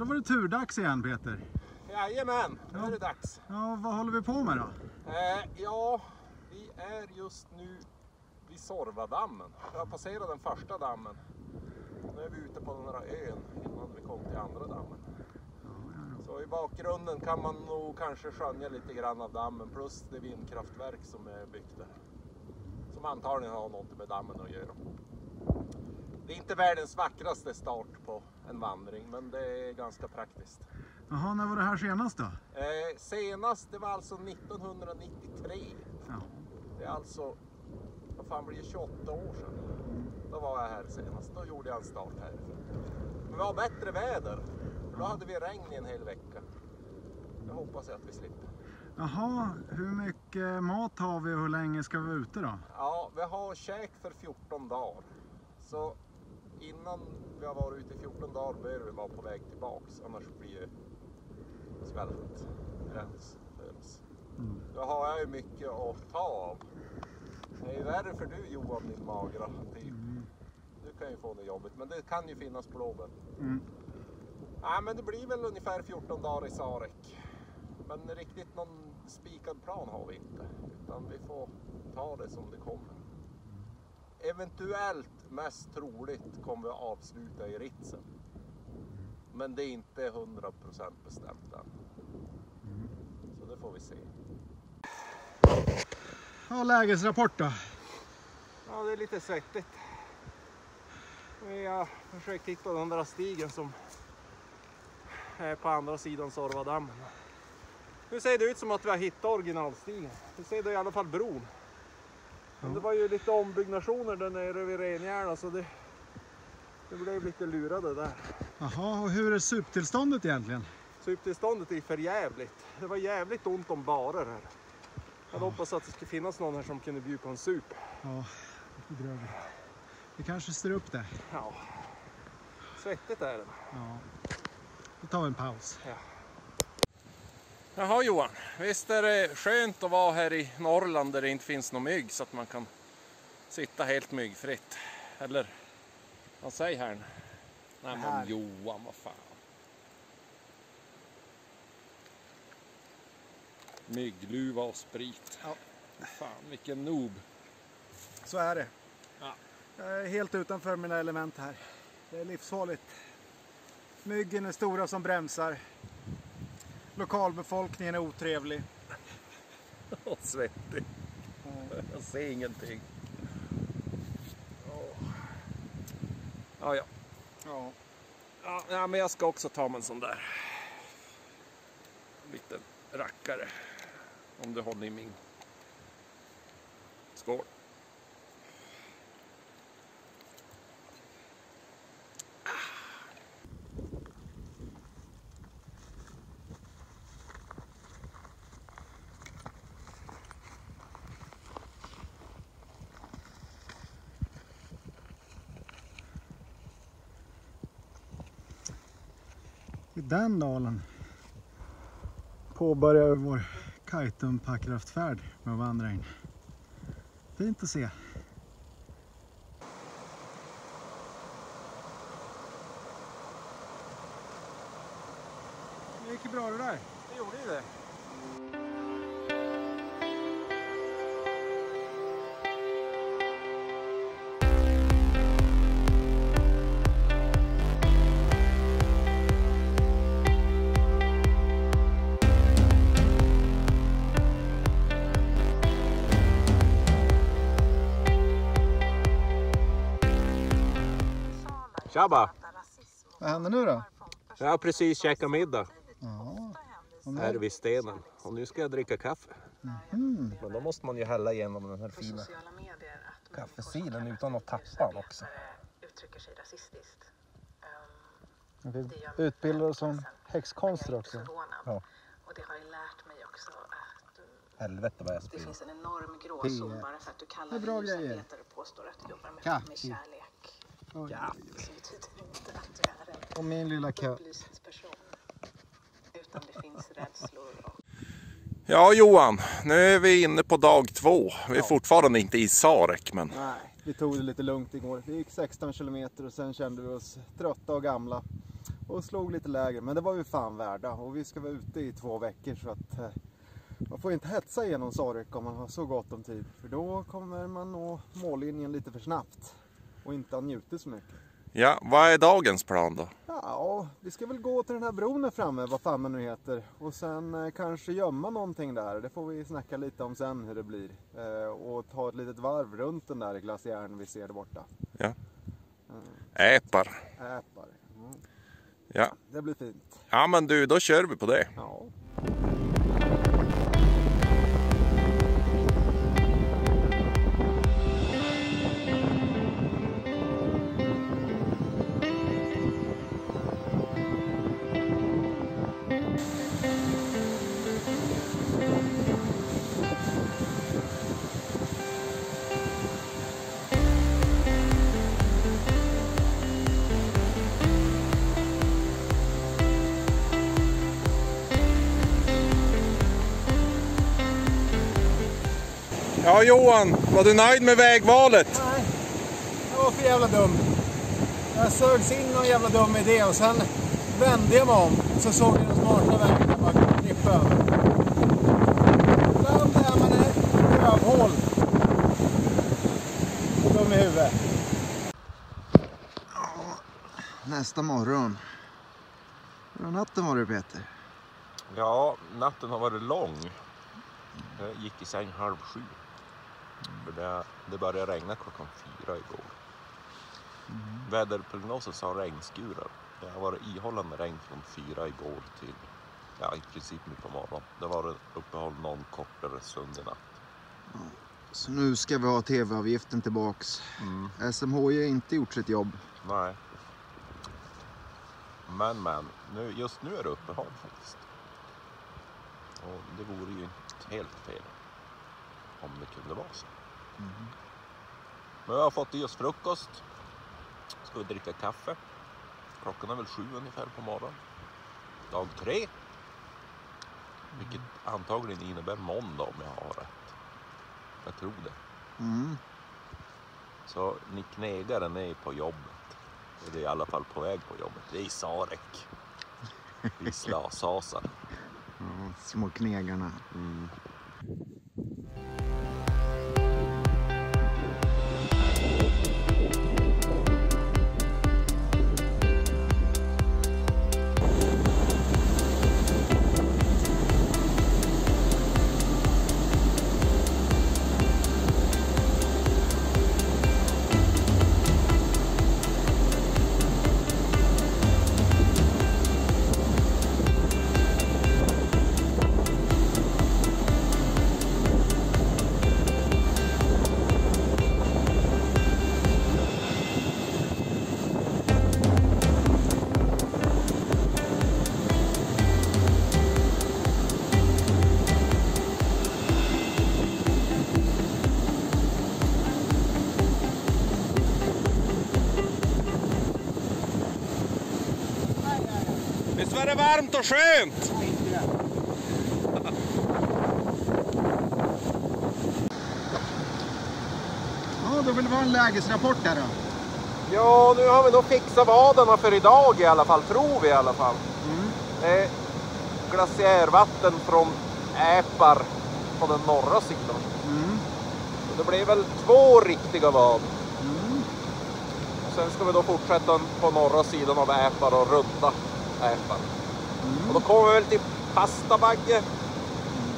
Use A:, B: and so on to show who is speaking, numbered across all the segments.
A: då var det turdags igen, Peter.
B: Jajamän, nu är det dags.
A: Ja, vad håller vi på med då?
B: Ja, vi är just nu vid Sorvadammen. Vi har passerat den första dammen. Nu är vi ute på den här ön innan vi kom till andra dammen. Så i bakgrunden kan man nog kanske skönja lite grann av dammen plus det vindkraftverk som är byggt där. Som antagligen har något med dammen att göra. Det är inte världens vackraste start på en vandring, men det är ganska praktiskt.
A: Jaha, när var det här senast då?
B: Senast, det var alltså 1993.
A: Ja.
B: Det är alltså, vad fan blir det, 28 år sedan. Då var jag här senast, då gjorde jag en start här. Men vi har bättre väder. Då hade vi regn i en hel vecka. Jag hoppas att vi slipper.
A: Jaha, hur mycket mat har vi och hur länge ska vi vara ute då?
B: Ja, vi har käk för 14 dagar. Så innan vi har varit ute i 14 dagar bör vi vara på väg tillbaks. Annars blir det svältgräns för oss. Då har jag ju mycket att ta av. Det är ju värre för du, Johan, din magra typ. Du kan ju få det jobbigt, men det kan ju finnas blåbär. Ja, men det blir väl ungefär 14 dagar i Sarek. Men riktigt någon spikad plan har vi inte. Utan vi får ta det som det kommer. Eventuellt, mest troligt, kommer vi att avsluta i Ritsen. Men det är inte 100% bestämt än. Så det får vi se.
A: Ja, lägesrapport då?
B: Ja, det är lite svettigt. Vi har försökt hitta den där stigen som är på andra sidan Sorvadammen. Nu ser det ut som att vi har hittat originalstigen. Vi ser det i alla fall bron. Men det var ju lite ombyggnationer där nere vid Renjärna, så det blev lite lurade där.
A: Jaha, och hur är suptillståndet egentligen?
B: Suptillståndet är för jävligt. Det var jävligt ont om barer här. Jag hade hoppats att det skulle finnas någon här som kunde bjuda på en sup.
A: Ja, det drömmer. Vi kanske styr upp det.
B: Ja, svettigt är det.
A: Ja, vi tar en paus.
B: Ja. Jaha Johan, visst är det skönt att vara här i Norrland där det inte finns någon mygg så att man kan sitta helt myggfritt. Eller vad säger här nu? Nej men Johan, vad fan. Myggluva och sprit. Ja. Fan, vilken noob.
A: Så är det.
B: Ja.
A: Jag är helt utanför mina element här. Det är livsfarligt. Myggen är stora som bromsar. Lokalbefolkningen är otrevlig.
B: Och svettig. Jag ser ingenting. Ja. Ja, men jag ska också ta mig en sån där. En liten rackare. Om du håller i min. Skål.
A: I den dalen påbörjar vi vår Kaitum-packkraftfärd med att vandra in. Fint att se. Det gick bra det där.
B: Det gjorde ju det. Tjaba!
A: Vad händer nu då?
B: Jag har precis käkat middag.
A: Ja.
B: Här vid stenen. Och nu ska jag dricka kaffe. Men då måste man ju hälla igenom den här fina kaffesilen utan att tappa den också.
A: Vi utbildar som häxkonster också.
B: Ja.
C: Och det har ju lärt mig också att
B: Helvete vad jag
C: det
B: springer.
C: finns en enorm gråzon bara för att du kallar
A: Det är bra
C: dig
A: grejer.
C: ljusarbetare och påstår att du jobbar med
A: Kaffe.
C: kärlek.
B: Ja.
C: Så betyder det inte att du är en
A: Och min lilla katt.
C: upplyst person. Utan det finns rädslor och...
B: Ja Johan, nu är vi inne på dag 2. Vi är fortfarande inte i Sarek, men...
A: Nej, vi tog det lite lugnt igår. Vi gick 16 kilometer och sen kände vi oss trötta och gamla. och slog lite lägre. Men det var vi fan värda och vi ska vara ute i 2 veckor så att man får inte hetsa igenom Sarek om man har så gott om tid. För då kommer man nå mållinjen lite för snabbt och inte njuta så mycket.
B: Ja, vad är dagens plan då?
A: Ja, vi ska väl gå till den här bron där framme, vad fan man nu heter. Och sen kanske gömma någonting där. Det får vi snacka lite om sen hur det blir. Och ta ett litet varv runt den där glaciären vi ser där borta.
B: Ja. Äpar.
A: Äpar. Mm.
B: Ja.
A: Det blir fint.
B: Ja men du, då kör vi på det.
A: Ja.
B: Ja Johan, var du nöjd med vägvalet?
A: Nej, det var för jävla dumt. Jag sögs in någon jävla dum idé och sen vände jag mig om. Så såg jag den smarta vägen att man kunde klippa över. Ibland är man ett rövhål. Dum i huvudet. Nästa morgon. Hur har natten varit, Peter?
B: Ja, natten har varit lång. Jag gick i säng 6:30. För det började regna klockan 4 igår. Väderprognosen sa regnskurar. Det har varit ihållande regn från 4 igår till i princip nu på morgonen. Det var uppehåll någon kortare stund i natt.
A: Så nu ska vi ha tv-avgiften tillbaks. SMHI har inte gjort sitt jobb.
B: Nej. Men just nu är det uppehåll faktiskt. Och det vore ju inte helt fel om det kunde vara så. Men jag har fått i oss frukost. Ska vi dricka kaffe. Klockan är väl 7 ungefär på morgonen. Dag 3. Vilket antagligen innebär måndag om jag har rätt. Jag tror det. Så ni knegaren är på jobbet. Det är i alla fall på väg på jobbet. Det är i Sarek. I Slasasar.
A: Små knegarna.
B: Visst var det varmt och skönt?
A: Ja, då vill vi ha en lägesrapport här då.
B: Ja, nu har vi nog fixat vadarna för idag i alla fall, tror vi i alla fall. Det är glaciärvatten från Äpar på den norra sidan. Och det blir väl 2 riktiga vad. Och sen ska vi då fortsätta på norra sidan av Äpar och runda Äpar. Och då kommer vi väl till Pastavagge.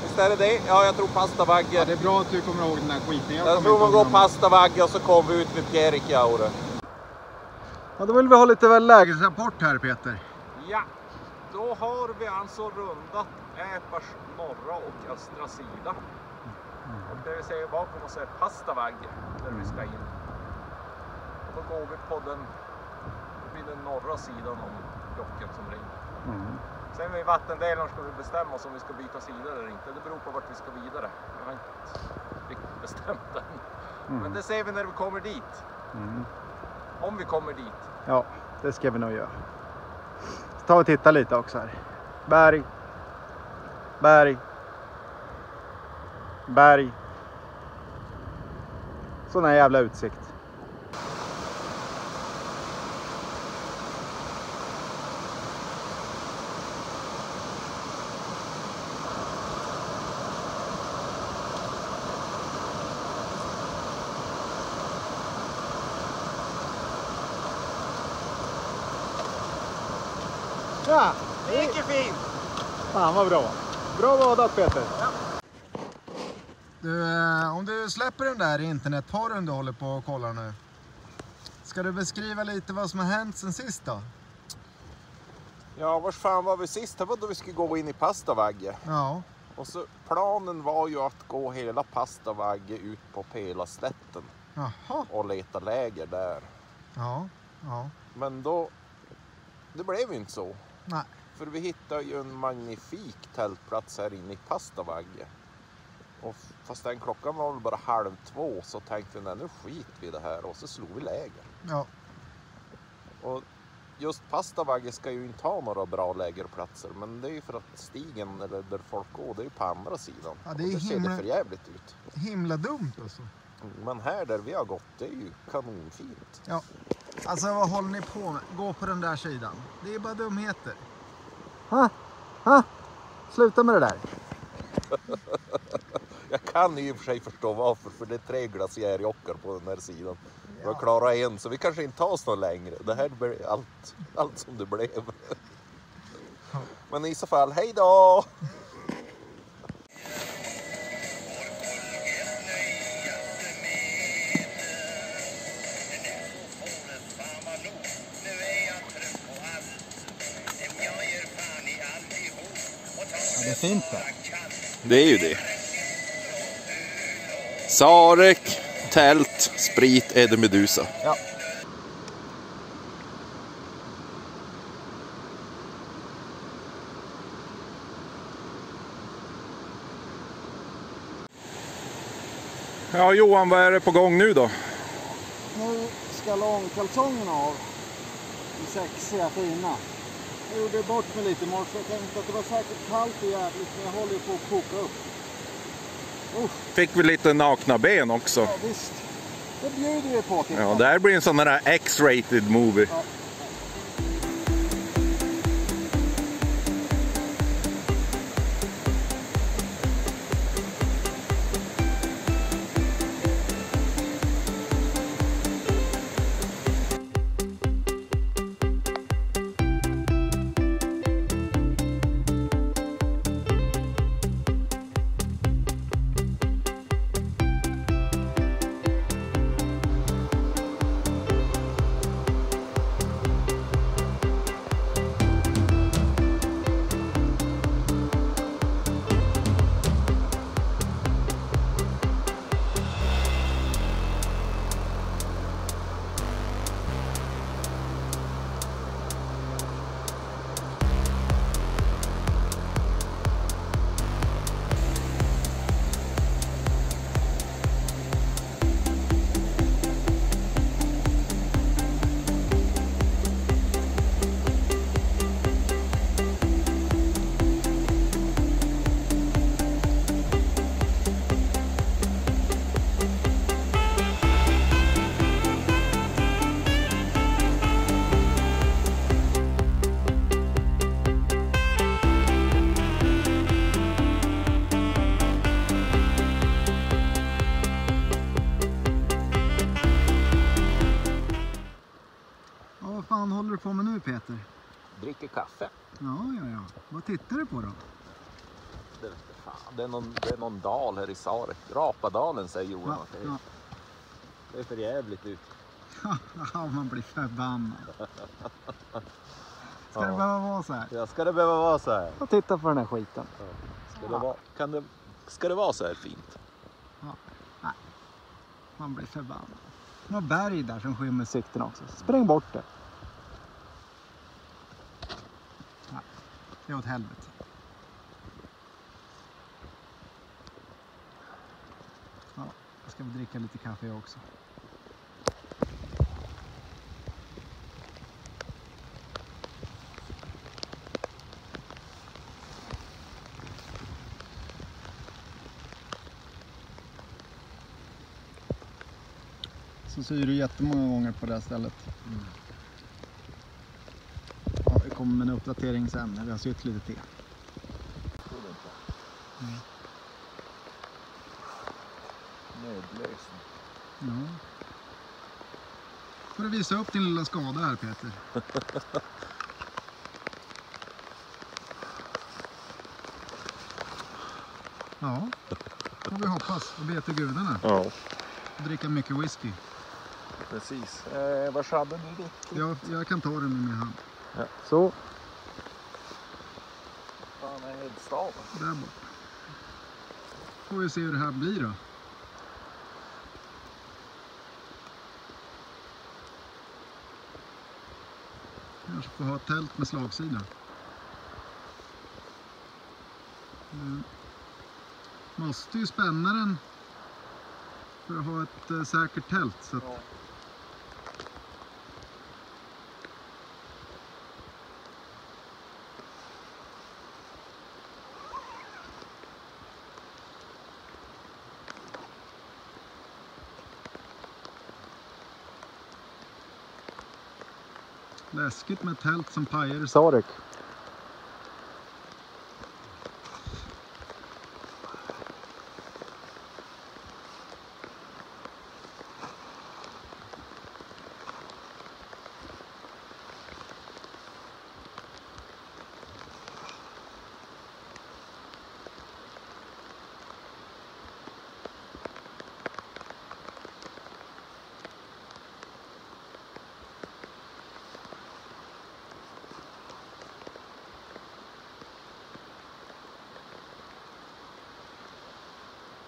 B: Visst är det det? Ja, jag tror Pastavagge.
A: Ja, det är bra att du kommer ihåg den där skiten.
B: Jag tror man går Pastavagge och så kommer vi ut vid Pierikjaure.
A: Ja, då vill vi ha lite lägesrapport här, Peter.
B: Ja, då har vi alltså rundat Äpars norra och östra sida. Och det vi ser bakom oss är Pastavagge där vi ska in. Och då går vi på den norra sidan om blocken som ringer. Sen vid vattendelen ska vi bestämma oss om vi ska byta sidor eller inte. Det beror på vart vi ska vidare. Jag har inte riktigt bestämt än. Men det ser vi när vi kommer dit. Om vi kommer dit.
A: Ja, det ska vi nog göra. Så ta och titta lite också här. Berg. Berg. Berg. Sån här jävla utsikt. Ja,
B: Det gick ju fint.
A: fan vad bra. Bra badat Peter. Ja. Du, om du släpper den där internetporren du håller på och kollar nu. Ska du beskriva lite vad som har hänt sen sist då?
B: Ja, var fan var vi sist? Det var då vi skulle gå in i Pastavagge.
A: Ja.
B: Och så planen var ju att gå hela Pastavagge ut på Pelaslätten.
A: Jaha.
B: Och leta läger där.
A: Ja. Ja.
B: Men då, det blev ju inte så.
A: Nej.
B: För vi hittade ju en magnifik tältplats här inne i Pastavagge. Och fast den klockan var väl bara 1:30 så tänkte vi, nej nu skit vi det här. Och så slog vi läger.
A: Ja.
B: Och just Pastavagge ska ju inte ha några bra lägerplatser. Men det är ju för att stigen, eller där folk går, det är ju på andra sidan.
A: Ja, det är
B: och det ser det för jävligt ut.
A: Himla dumt alltså.
B: Men här där vi har gått, det är ju kanonfint.
A: Ja. Alltså vad håller ni på med? Gå på den där sidan. Det är bara dumheter. Sluta med det där.
B: Jag kan i och för sig förstå varför, för det är 3 glaciärjockar på den här sidan.
A: Ja.
B: Vi har klarat en, så vi kanske inte tar oss någon längre. Det här blir allt som det blev.
A: Ja.
B: Men i så fall, hej då!
A: Ja, det är fint där.
B: Det är ju det. Sarek, tält, sprit, Ede Medusa.
A: Ja.
B: Ja Johan, vad är det på gång nu då?
A: Nu ska långkalsongerna av. De sexiga, fina. Jag gjorde bort mig lite i morse. Jag tänkte att det var säkert kallt och jävligt, men jag håller ju på att koka upp.
B: Fick vi lite nakna ben också.
A: Ja, visst. Det bjuder vi på till.
B: Ja, det här blir en sån här X-rated movie.
A: Ja. Vad fan håller du på med nu Peter?
B: Dricker kaffe.
A: Ja. Vad tittar du på då?
B: Det vet jag fan. Det är någon dal här i Sarek. Rapadalen säger Johan.
A: Ja.
B: Det är för jävligt ut.
A: Ja, man blir förbannad. Ska det behöva vara så här?
B: Ja, ska det behöva vara så här?
A: Och titta på den här skiten.
B: Ja. Ska det vara så här fint?
A: Ja. Nej. Man blir förbannad. Det var berg där som skymmer sikten också. Spräng bort det. Nej, det är åt helvete. Ja, jag ska väl dricka lite kaffe också. Så syr du jättemånga gånger på det här stället. Ja, vi kommer med en uppdatering sen när vi har sytt lite te.
B: Nödlösning.
A: Ja. Får du visa upp din lilla skada här Peter. Ja, får vi hoppas och be till gudarna.
B: Ja,
A: Och dricka mycket whisky.
B: precis. Vad hade du ditt?
A: Jag kan ta den i min hand.
B: Ja, så. Fan är headstaven?
A: Där bort. Får vi se hur det här blir då. Kanske får ha ett tält med slagsida. Måste ju spänna den för att ha ett säkert tält. Så att...
B: Ja.
A: Läskigt med ett tält som pajar i Sarek.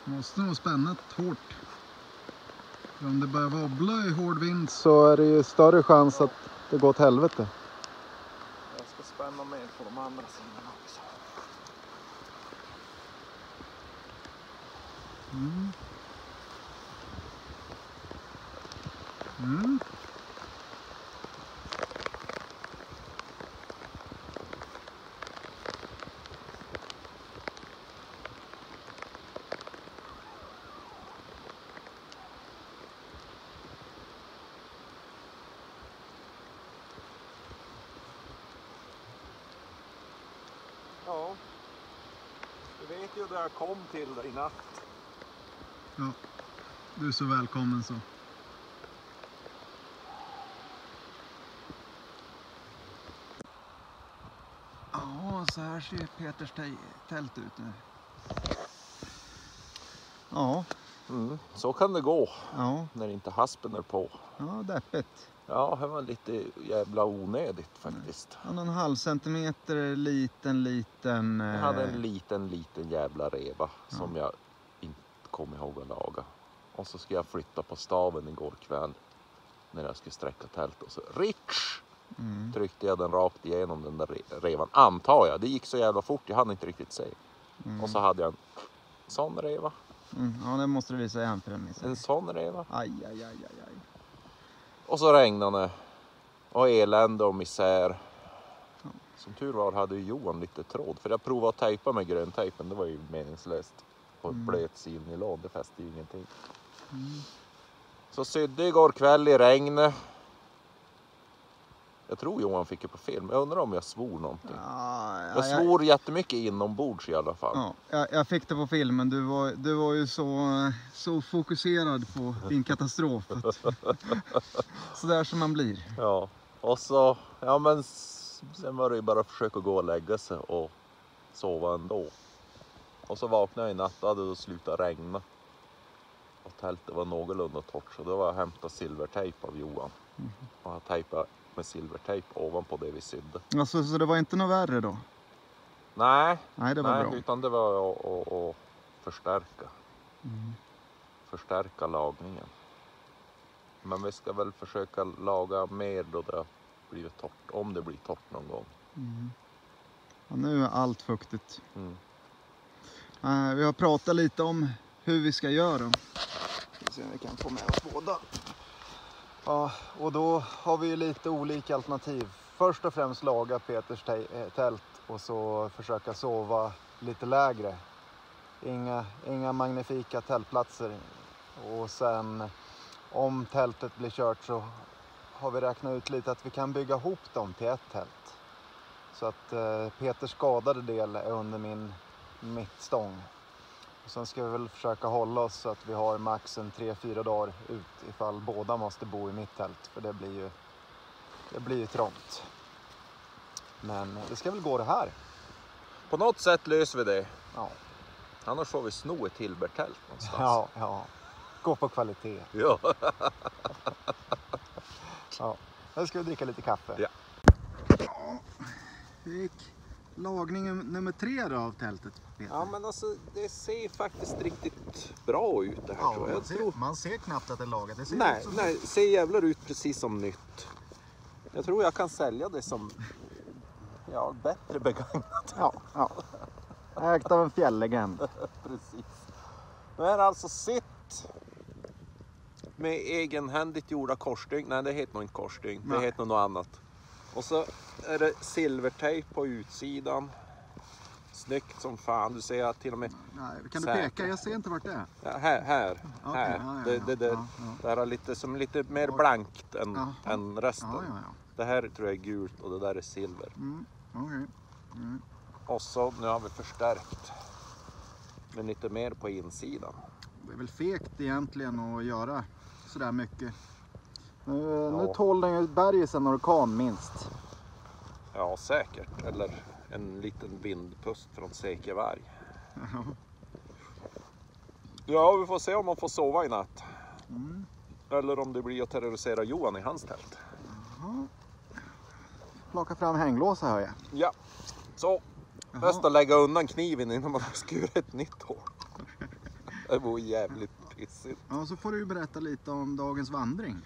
A: Måste nog spänna hårt. För om det börjar wobbla i hård vind så är det ju större chans att det går åt helvete.
B: Jag ska spänna med på de andra sidorna också.
A: Mm. Mm.
B: Ja, du vet ju där jag kom till dig i natt.
A: Ja, du är så välkommen så. Ja, så här ser Peters tält ut nu. Ja.
B: Mm, så kan det gå
A: Ja,
B: när inte haspen är på.
A: ja, deppigt.
B: Ja, det var lite jävla onödigt faktiskt.
A: 1,5 centimeter liten.
B: Jag hade en liten jävla reva som jag inte kom ihåg att laga. Och så ska jag flytta på staven igår kväll när jag skulle sträcka tält. Och så Rich! Tryckte jag den rakt igenom den där revan. Antar jag. Det gick så jävla fort. Jag hann inte riktigt se. Och så hade jag en sån reva.
A: Ja, det måste du visa igen för den missen.
B: En sån reva.
A: Aj.
B: Och så regnade det. Och elände och misär. Som tur var hade ju Johan lite tråd. För jag provade att tejpa med gröntejpen. Det var ju meningslöst. Och blöt silnylon. Det fäste ju ingenting. Så sydde igår kväll i regnet. Jag tror Johan fick det på film. Jag undrar om jag svor någonting. Jag svor jättemycket inombords i alla fall.
A: Ja, jag fick det på film, men du var ju så fokuserad på din katastrof. Så där som man blir.
B: Ja, och så, ja men sen var det ju bara att försöka gå och lägga sig och sova ändå. Och så vaknade jag i natt, då hade det slutat regna. Och tältet var någorlunda torrt, så då var jag hämtat silvertejp av Johan. Och jag tejpade med silvertejp ovanpå det vi sydde.
A: Alltså, så det var inte något värre då?
B: Nej,
A: det var bra.
B: Utan det var att förstärka. Förstärka lagningen. Men vi ska väl försöka laga mer då det blir torrt. Om det blir torrt någon gång.
A: Ja, nu är allt fuktigt. Vi har pratat lite om hur vi ska göra. Ska se om vi kan få med oss båda. Ja, och då har vi lite olika alternativ. Först och främst laga Peters tält och så försöka sova lite lägre. Inga magnifika tältplatser. Och sen om tältet blir kört så har vi räknat ut lite att vi kan bygga ihop dem till ett tält. Så att Peters skadade del är under min mittstång. Och sen ska vi väl försöka hålla oss så att vi har max en 3-4 dagar ut ifall båda måste bo i mitt tält. För det blir ju trångt. Men det ska väl gå det här.
B: På något sätt löser vi det.
A: Ja.
B: Annars får vi sno ett Hilbert-tält någonstans.
A: Ja. Gå på kvalitet.
B: Ja.
A: Ja. Nu ska vi dricka lite kaffe.
B: Ja.
A: Hur gick lagningen nummer 3 då av tältet, Peter?
B: Ja, men alltså det ser faktiskt riktigt bra ut det här. tror jag.
A: Man ser knappt att det är lagat. Det ser
B: Nej,
A: ut som...
B: nej, ser jävlar ut precis som nytt. Jag tror jag kan sälja det som bättre begagnat.
A: Ja. Ägt av en fjälllegend.
B: Precis. Nu är det alltså sitt med egenhändigt gjorda korsstygn. Nej, det heter nog inte korsstygn. Det heter nog något annat. Och så är det silvertejp på utsidan. Snyggt som fan. Du ser att till och med...
A: Nej, kan du peka? Jag ser inte vart det är.
B: Ja, här.
A: Okay,
B: här. Det här är lite mer blankt än resten.
A: Ja.
B: Det här tror jag är gult och det där är silver.
A: Okay.
B: Och så nu har vi förstärkt med lite mer på insidan.
A: Det är väl fegt egentligen att göra sådär mycket. Nu tål den ju berget en orkan minst.
B: Ja, säkert. Eller en liten vindpust från Sekevarg. Ja, vi får se om man får sova i natt. Eller om det blir att terrorisera Johan i hans tält.
A: Plocka fram hänglåsa hör jag.
B: Ja, så. Bäst att lägga undan kniven innan man har skurit ett nytt hål. Det vore jävligt pissigt.
A: Ja, så får du ju berätta lite om dagens vandring.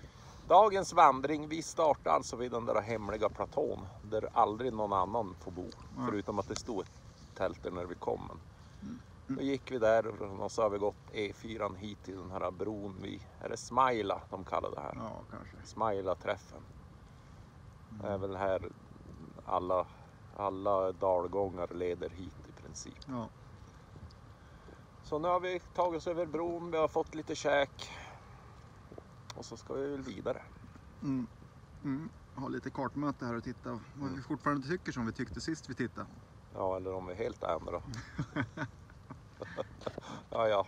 B: Dagens vandring, vi startade alltså vid den där hemliga platån där aldrig någon annan får bo. Förutom att det stod ett tält där när vi kom. Då gick vi där och så har vi gått E4 hit till den här bron vid, är det Smaila de kallar det här?
A: Ja, kanske.
B: Smaila-träffen. Det är väl här alla dalgångar leder hit i princip.
A: Ja.
B: Så nu har vi tagit oss över bron, vi har fått lite käk. Och så ska vi väl vidare.
A: Ha lite kartmöte här och titta vad vi fortfarande tycker som vi tyckte sist vi tittade.
B: Ja, eller om vi helt ändrar. Ja.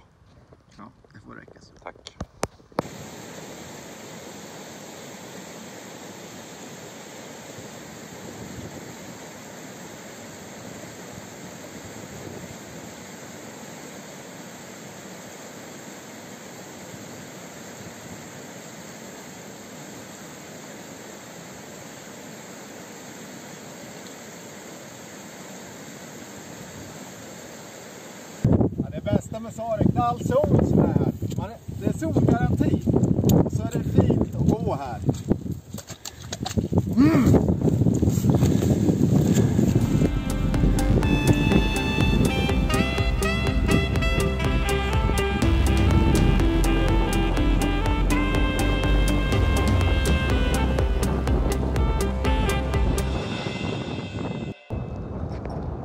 A: Ja, det får räcka så.
B: Tack.
A: Det bästa med Sarek, det är all sol som är här. Det är solgaranti. Så är det fint att gå här.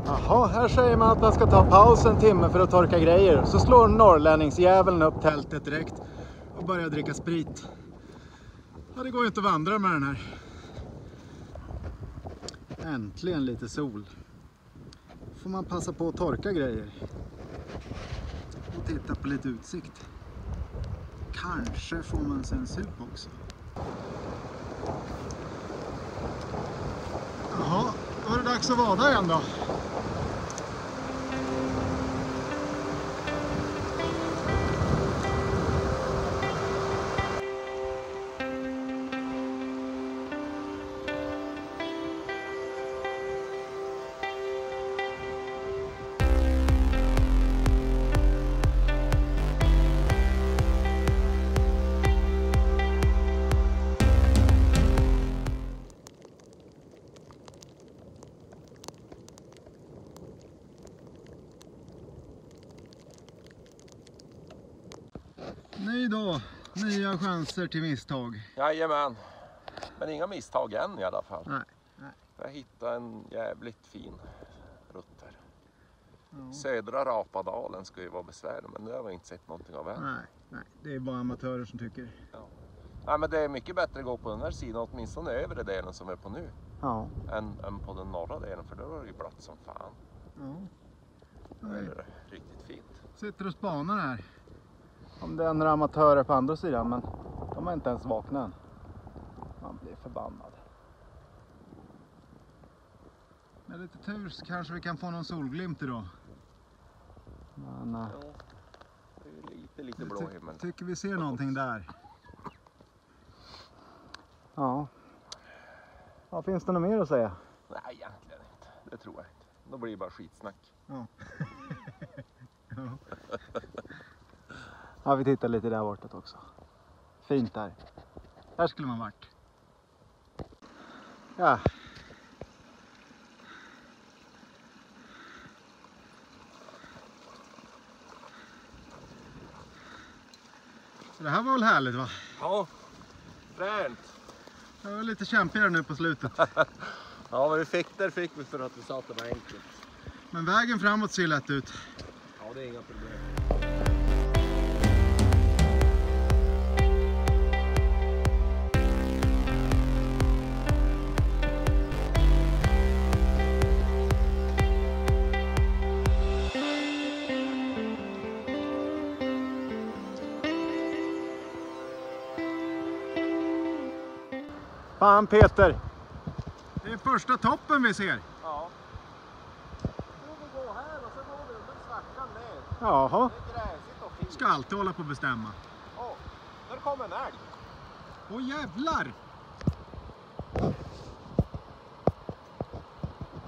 A: Jaha, här säger man att man ska ta paus en timme för att torka grejer. Så slår norrlänningsjäveln upp tältet direkt och börjar dricka sprit. Ja, det går ju inte att vandra med den här. Äntligen lite sol. Får man passa på att torka grejer. Och titta på lite utsikt. Kanske får man sig en sup också. Jaha, då är det dags att vada igen då. Nej då, nya chanser till misstag.
B: Jajamän. Men inga misstag än i alla fall.
A: Nej.
B: Jag hittade en jävligt fin rutt här. Ja. Södra Rapadalen ska ju vara besvärlig, men det har vi inte sett någonting av än.
A: Nej, det är bara amatörer som tycker.
B: Ja. Nej, men det är mycket bättre att gå på den här sidan, åtminstone övre delen som vi är på nu.
A: Ja.
B: Än på den norra delen, för då är det ju blött som fan.
A: Ja.
B: Det är riktigt fint.
A: Sitter och spanar här. Om det är några amatörer på andra sidan, men de har inte ens vaknat än. Man blir förbannad. Med lite tur så kanske vi kan få någon solglimt idag. Men,
B: Ja, det är lite blå himmel.
A: tycker vi ser någonting där. Ja. Ja, finns det något mer att säga?
B: Nej, egentligen inte. Det tror jag inte. Då blir det bara skitsnack.
A: Ja. Ja, vi tittar lite där bortåt också. Fint där. Här skulle man varit. Ja. Så det här var väl härligt, va?
B: Ja, fränt.
A: Det var lite kämpigare nu på slutet.
B: Ja, vad vi fick vi för att vi sa att det var enkelt.
A: Men vägen framåt ser lätt ut.
B: Ja, det är inga problem.
A: Fan Peter! Det är första toppen vi ser.
B: Ja. Nu får vi gå här och så går vi under svackan ner.
A: Jaha.
B: Det är gräsigt och fint.
A: Ska alltid hålla på att bestämma.
B: Åh, där kommer en älg.
A: Åh jävlar!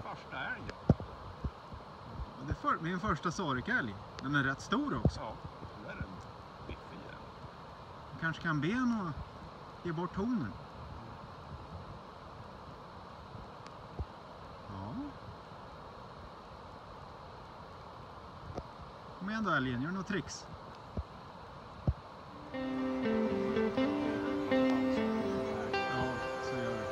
B: Första älgen.
A: Ja, det är min första sorkälg. Den är rätt stor också.
B: Ja, det är en biffig.
A: Kanske kan ben och ge bort hornen. Ja. Kom igen då älgen, gör något tricks. Ja, så gör det.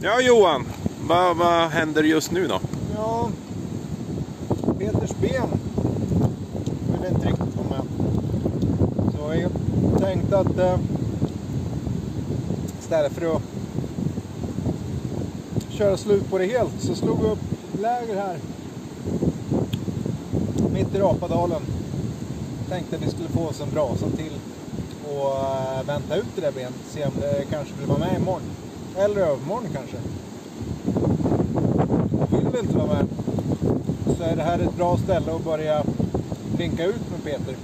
B: Ja Johan, vad händer just nu då?
A: Ja, Peters ben vill inte riktigt vara med. Så jag tänkte att istället för att köra slut på det helt så slog vi upp läger här mitt i Rapadalen. Tänkte att vi skulle få oss en brasa till och vänta ut det där benet, se om det kanske vill vara med imorgon. Eller övermorgon kanske. Vill vi inte vara med så är det här ett bra ställe att börja blinka ut med Peter.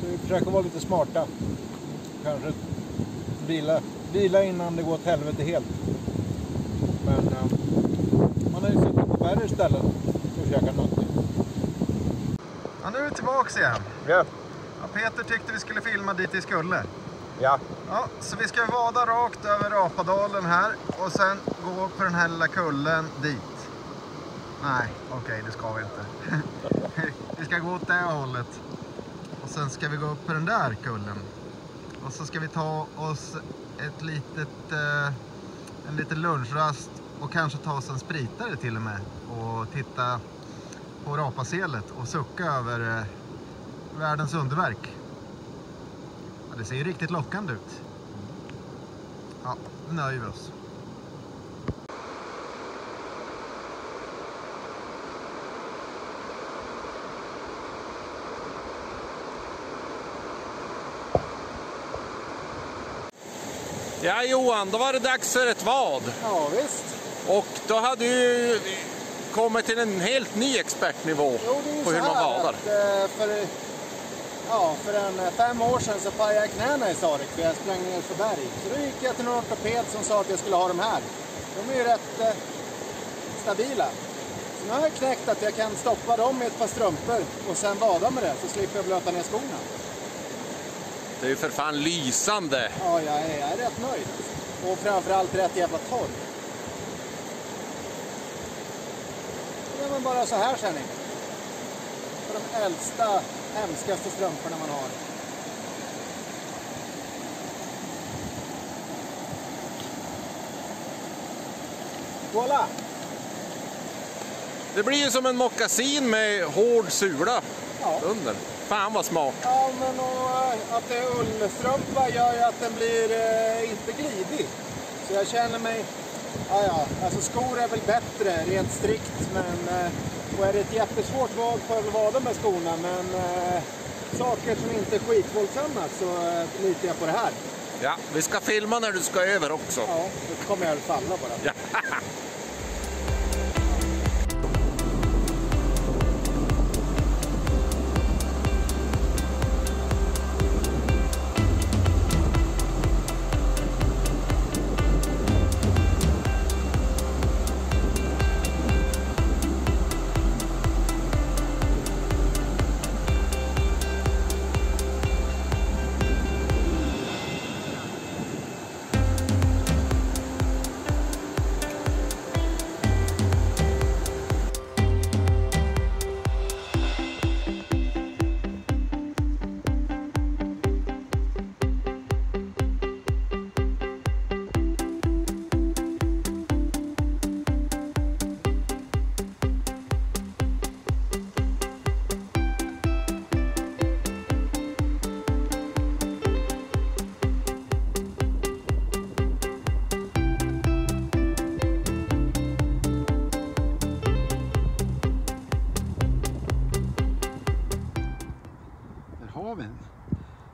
A: Så vi försöker vara lite smarta. Kanske vila innan det går åt helvete helt. Men man har ju suttit på färre ställen och käkat något. Ja, nu är vi tillbaka igen.
B: Ja.
A: Ja, Peter tyckte vi skulle filma dit vi skulle.
B: Ja.
A: Ja, så vi ska vada rakt över Rapadalen här och sen gå på den här lilla kullen dit. Nej, okej, det ska vi inte. Vi ska gå åt det hållet. Och sen ska vi gå upp på den där kullen. Och så ska vi ta oss en liten lunchrast och kanske ta oss en spritare till och med. Och titta på Rapaselet och sucka över världens underverk. Det ser ju riktigt lockande ut. Ja, nu nöjer vi oss.
B: Ja Johan, då var det dags för ett vad.
A: Ja, visst.
B: Och då hade du kommit till en helt ny expertnivå på hur man vadar.
A: För en 5 år sedan så pajade jag knäna i Sarek för jag sprang ner för berg. Så då gick jag till någon ortoped som sa att jag skulle ha de här. De är ju rätt stabila. Så nu har jag knäckt att jag kan stoppa dem med ett par strumpor och sen vada med det så slipper jag blöta ner skorna.
B: Det är ju för fan lysande.
A: Ja, jag är rätt nöjd. Och framförallt rätt jävla torr. Det är man bara så här sen. För de äldsta, hemskaste strumporna man har. Kolla!
B: Det blir ju som en mockasin med hård sula under. Fan vad smart.
A: Ja, men och att det är ullstrumpa gör ju att den blir inte glidig. Så jag känner mig, alltså skor är väl bättre rent strikt, men och är det ett jättesvårt val får jag väl vada med skorna, men saker som inte är skitvåldsamma så litar jag på det här.
B: Ja, vi ska filma när du ska över också.
A: Ja, då kommer jag väl falla bara.
B: Ja.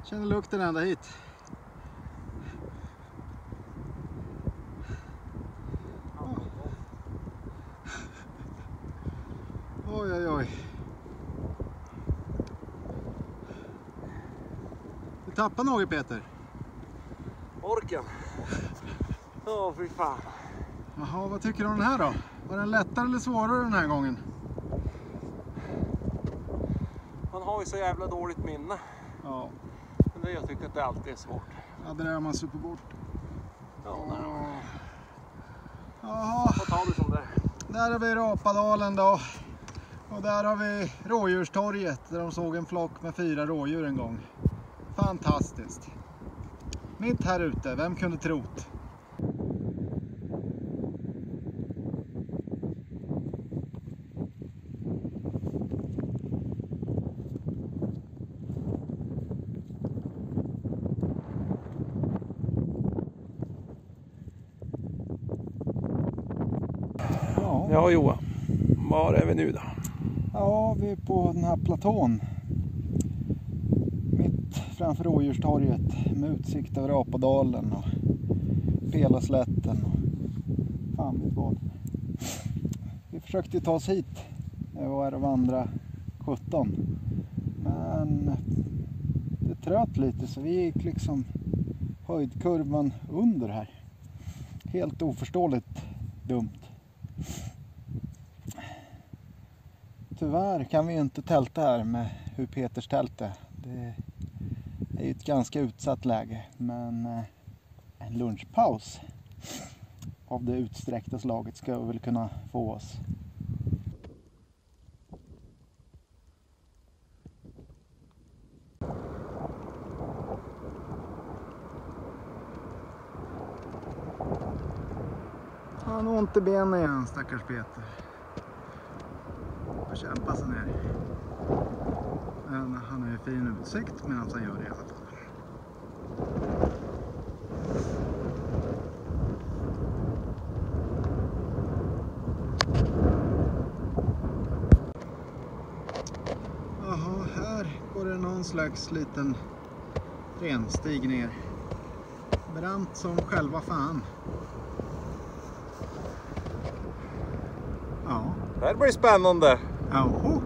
A: Känner lukten ända hit. Oj, oj, oj. Du tappar något, Peter.
B: Orken. Ja, fy fan.
A: Jaha, vad tycker du om den här då? Var den lättare eller svårare den här gången?
B: Man har ju så jävla dåligt minne.
A: Ja.
B: Men det jag tycker att det alltid är svårt.
A: Ja, det där har man super bort.
B: Ja, nej.
A: Jaha.
B: Vad tar du som det?
A: Där har vi Rapadalen då. Och där har vi Rådjurstorget där de såg en flock med 4 rådjur en gång. Fantastiskt. Mitt här ute, vem kunde trott?
B: Ja, Johan. Var är vi nu då?
A: Ja, vi är på den här platån. Mitt framför Rådjurstorget med utsikt över Rapadalen och Pelaslätten och fan vet vad. Vi försökte ta oss hit. Det var här och vandra 17. Men det tröt lite så vi gick liksom höjdkurvan under här. Helt oförståeligt dumt. Tyvärr kan vi inte tälta här med hur Peters tälte. Det är ju ett ganska utsatt läge, men en lunchpaus av det utsträckta slaget ska vi väl kunna få oss. Han har ont i benen igen, stackars Peter. Och kämpa sig ner. Men han har ju fin utsikt medan han gör det i alla fall. Jaha, här går det någon slags liten renstig ner. Brant som själva fan. Ja.
B: Det här blir spännande.
A: Jaha.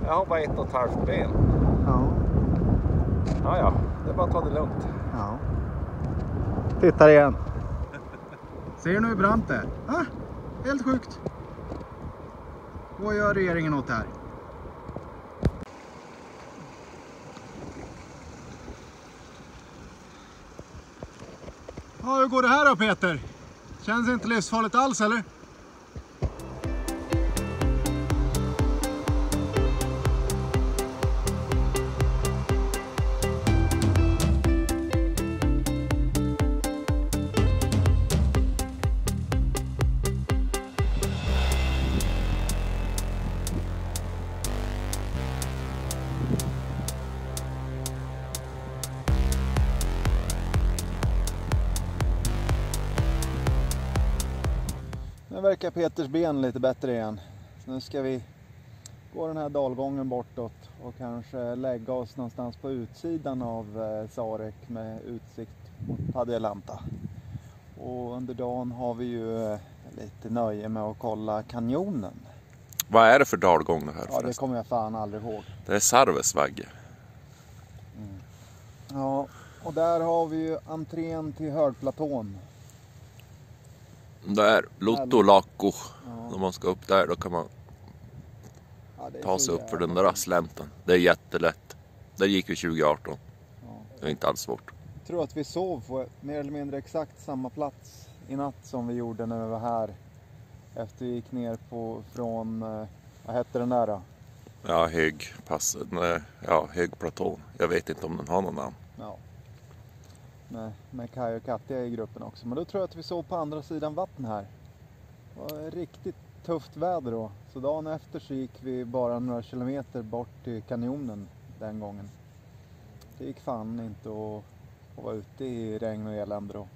B: Jag har bara 1,5 ben.
A: Ja.
B: Ja, det är bara att ta det lugnt.
A: Ja. Tittar igen. Ser du hur brant det är? Ah, helt sjukt. Vad gör regeringen åt det här? Ja, hur går det här då, Peter? Känns inte livsfarligt alls, eller? Nu verkar Peters ben lite bättre igen. Så nu ska vi gå den här dalgången bortåt och kanske lägga oss någonstans på utsidan av Sarek med utsikt mot Padjelanta. Och under dagen har vi ju lite nöje med att kolla kanjonen.
B: Vad är det för dalgång det här?
A: Ja, det kommer jag fan aldrig ihåg.
B: Det är Sarvesvagge.
A: Ja, och där har vi ju entrén till högplatån.
B: Där, Luttolakko.
A: Ja.
B: När man ska upp där då kan man
A: Ja, det är
B: ta
A: så
B: sig upp för
A: jävla
B: den där slänten. Det är jättelätt. Där gick vi 2018.
A: Ja.
B: Det är inte alls svårt.
A: Jag tror att vi sov på mer eller mindre exakt samma plats i natt som vi gjorde när vi var här. Efter vi gick ner från, vad hette den där då?
B: Ja, högplatån. Jag vet inte om den har någon namn.
A: Ja. Med Kaj och Katja i gruppen också. Men då tror jag att vi sov på andra sidan vatten här. Det var riktigt tufft väder då. Så dagen efter så gick vi bara några kilometer bort till kanjonen den gången. Det gick fan inte att vara ute i regn och elände då.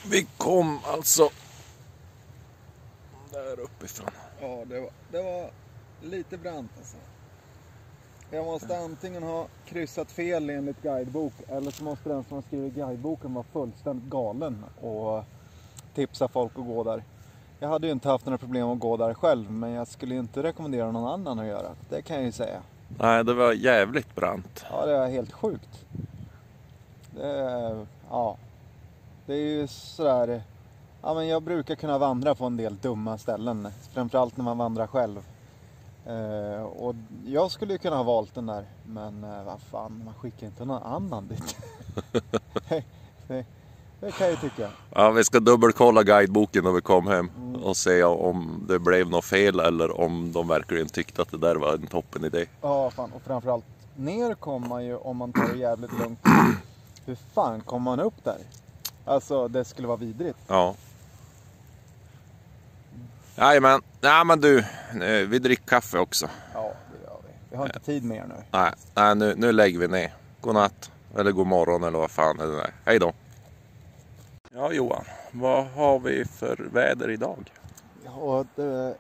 B: Vi kom alltså där uppifrån.
A: Ja, det var lite brant alltså. Jag måste antingen ha kryssat fel enligt guidebok eller så måste den som har skrivit guideboken vara fullständigt galen och tipsa folk att gå där. Jag hade ju inte haft några problem att gå där själv, men jag skulle inte rekommendera någon annan att göra. Det kan jag ju säga.
B: Nej, det var jävligt brant.
A: Ja, det var helt sjukt. Det är ju sådär. Ja, men jag brukar kunna vandra på en del dumma ställen. Framförallt när man vandrar själv. Och jag skulle ju kunna ha valt den där. Men vad fan, man skickar inte någon annan dit. Det kan jag tycka.
B: Ja, vi ska dubbelkolla guideboken när vi kom hem. Och se om det blev något fel eller om de verkligen tyckte att det där var en toppen idé.
A: Ja, fan. Och framförallt ner kommer man ju om man tar det jävligt lugnt. Hur fan kommer man upp där? Alltså, det skulle vara vidrigt.
B: Ja. Jajamän. Ja, men du, vi dricker kaffe också.
A: Ja, det gör vi. Vi har inte tid mer nu.
B: Nej, nu lägger vi ner. God natt. Eller god morgon eller vad fan är det där. Hej då. Ja, Johan. Vad har vi för väder idag?
A: Ja, det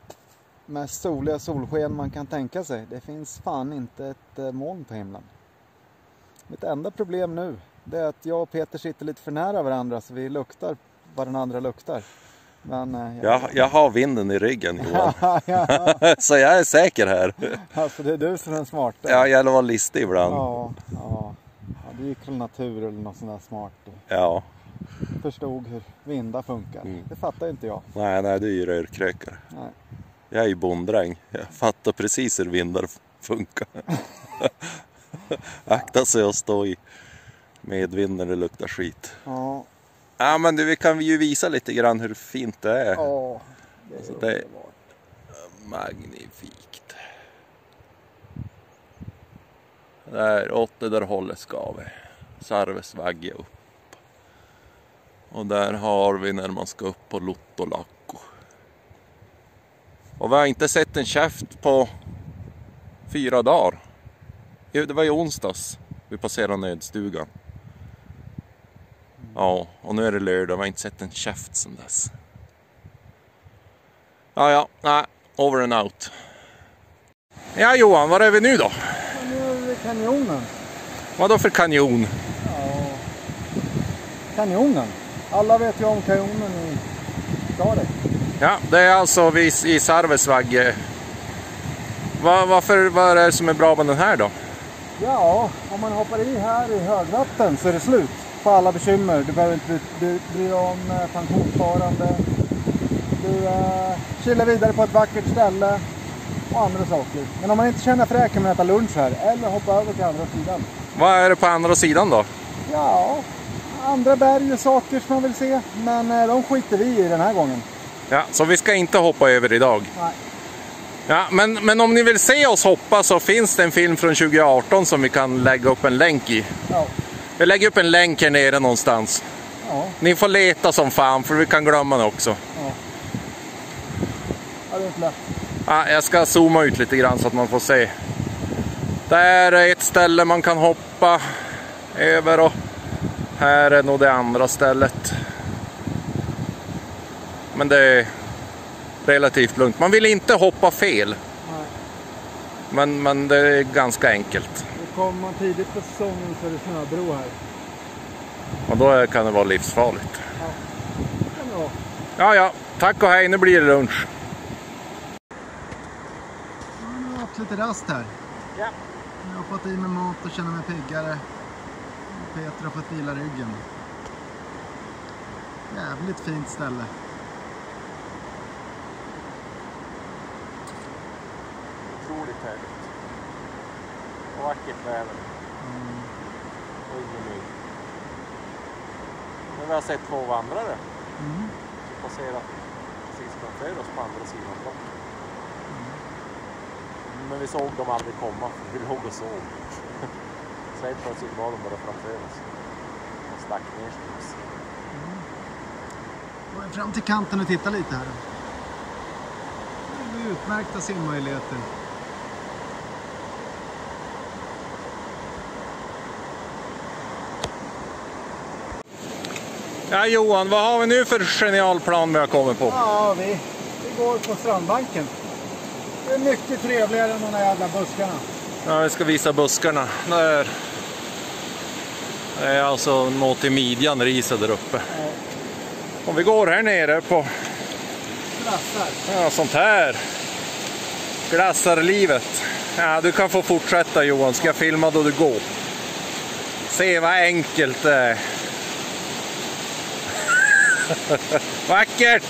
A: mest soliga solsken man kan tänka sig. Det finns fan inte ett moln på himlen. Mitt enda problem nu, det är att jag och Peter sitter lite för nära varandra så vi luktar vad den andra luktar. Men,
B: jag har vinden i ryggen, Johan.
A: Ja.
B: Så jag är säker här.
A: Alltså det är du som är smart.
B: Ja, jag var listig ibland.
A: Ja, det gick väl natur eller något sånt där smart.
B: Ja.
A: Förstod hur vindar funkar. Det fattar inte jag.
B: Nej, du är ju rörkrökare.
A: Nej.
B: Jag är ju bonddräng. Jag fattar precis hur vindar funkar. Akta sig att stå i medvind när det luktar skit.
A: Ja.
B: Ja, men vi kan ju visa lite grann hur fint det är.
A: Ja,
B: det är magnifikt. Där, åt det där hållet ska vi. Sarvesvagge upp. Och där har vi när man ska upp på Luttolakko. Och vi har inte sett en käft på 4 dagar. Det var ju onsdags vi passerade nödstugan. Ja, och nu är det lördag. Vi har inte sett en käft sedan dess. Nej, over and out. Ja, Johan, var är vi nu då?
A: Nu är vi kanjonen.
B: Vad då för kanjon?
A: Ja, kanjonen. Alla vet ju om kanjonen i Sarek.
B: Ja, det är alltså vi i Sarvesvagge. Vad är det som är bra med den här då?
A: Ja, om man hoppar i här i högvatten så är det slut på alla bekymmer. Du behöver inte bry dig om pensionssparande. Du chillar vidare på ett vackert ställe och andra saker. Men om man inte känner för det kan man äta lunch här eller hoppa över till andra sidan.
B: Vad är det på andra sidan då?
A: Ja, andra berg och saker som man vill se. Men de skiter vi i den här gången.
B: Ja, så vi ska inte hoppa över idag.
A: Nej.
B: Ja, men om ni vill se oss hoppa så finns det en film från 2018 som vi kan lägga upp en länk i.
A: Ja.
B: Vi lägger upp en länk här nere någonstans.
A: Ja.
B: Ni får leta som fan för vi kan glömma den också.
A: Ja. Ja, det är inte lätt.
B: Ja, jag ska zooma ut lite grann så att man får se. Där är ett ställe man kan hoppa över och här är nog det andra stället. Men det är relativt lugnt. Man vill inte hoppa fel.
A: Nej.
B: Men det är ganska enkelt.
A: Kommer man tidigt på säsongen så är det snöbro här.
B: Och då kan det vara livsfarligt.
A: Ja, det kan det vara.
B: Ja, tack och hej, nu blir det lunch.
A: Nu har jag haft lite rast här.
B: Ja.
A: Jag har fått i mig mat och känner mig piggare. Peter har fått vila ryggen. Jävligt fint ställe.
B: Otroligt härligt. Och vackert väder. Och ingen ny. Nu har vi sett 2 vandrare. Som passerat precis framför oss på andra sidan blocken. Men vi såg dem aldrig komma. Vi låg och såg. Så helt plötsligt var de bara framför oss. Och stack ner sig.
A: Gå fram till kanten och titta lite här. Det är utmärkta simmöjligheter.
B: Ja Johan, vad har vi nu för genial plan vi har kommit på?
A: Ja, vi går på strandbanken. Det är mycket trevligare än de där jävla buskarna.
B: Ja, vi ska visa buskarna. Det är alltså något i midjan riset där uppe.
A: Ja.
B: Om vi går här nere på
A: Glassar.
B: sånt här glassarlivet. Ja, du kan få fortsätta Johan, ska jag filma då du går. Se vad enkelt det är. Vackert!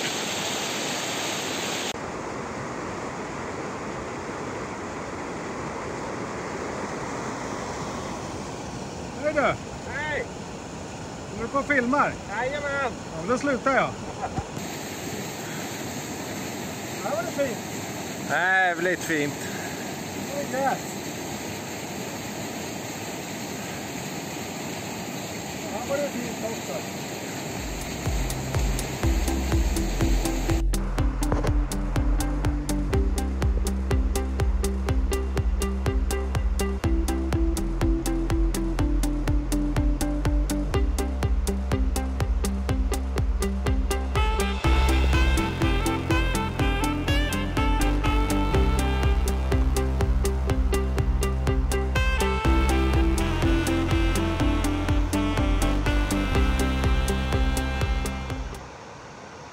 A: Hej du!
B: Hej!
A: Är du på och filmar?
B: Jajamän!
A: Ja, då slutar jag. Här var det fint.
B: Jävligt fint.
A: Det är gräs. Här var det fint också.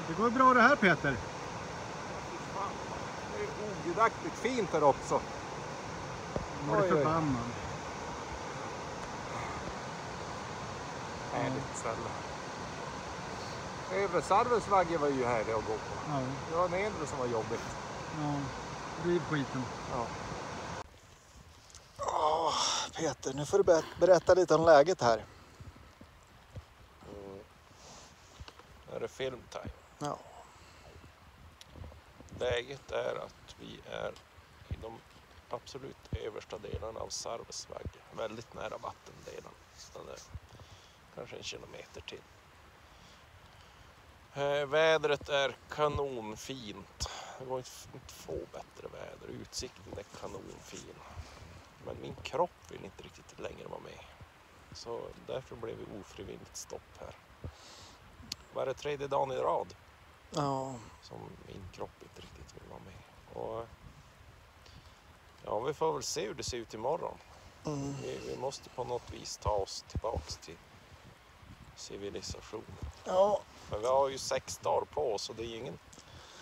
A: Det går bra det här Peter.
B: Det är ogudaktigt fint här också.
A: Var det förbannad.
B: Härligt ställe. Övre Sarvesvagge var ju härlig att gå på.
A: Ja.
B: Det var nedre som var jobbigt.
A: Ja, riv skiten.
B: Ja.
A: Peter, nu får du berätta lite om läget här.
B: Är det filmtime?
A: Ja.
B: Läget är att vi är i de absolut översta delarna av Sarvesvagge. Väldigt nära vattendelen. Så det är kanske 1 kilometer till. Vädret är kanonfint. Det går inte få bättre väder. Utsikten är kanonfin. Men min kropp vill inte riktigt längre vara med. Så därför blev vi ofrivilligt stopp här. Var det 3:e dagen i rad som min kropp inte riktigt vill vara med. Och ja, vi får väl se hur det ser ut imorgon. Vi måste på något vis ta oss tillbaks till civilisation.
A: Ja.
B: Men vi har ju 6 dagar på oss och det är ingen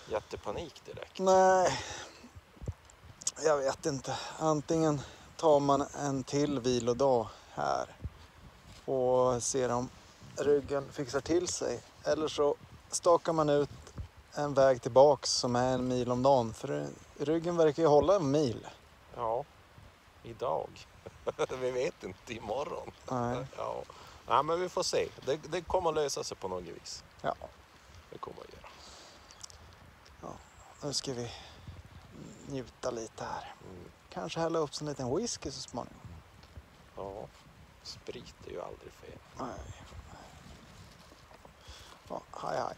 B: jättepanik direkt.
A: Nej, jag vet inte. Antingen tar man en till vilodag här och ser om ryggen fixar till sig. Eller så stakar man ut en väg tillbaks som är 1 mil om dagen. För ryggen verkar ju hålla 1 mil.
B: Ja, idag. Vi vet inte imorgon.
A: Nej.
B: Ja. Nej, men vi får se. Det kommer att lösa sig på något vis.
A: Ja.
B: Det kommer att göra.
A: Ja, nu ska vi njuta lite här. Kanske hälla upp en liten whisky så småningom.
B: Ja, sprit är ju aldrig fel.
A: Nej. Ja, hej hej.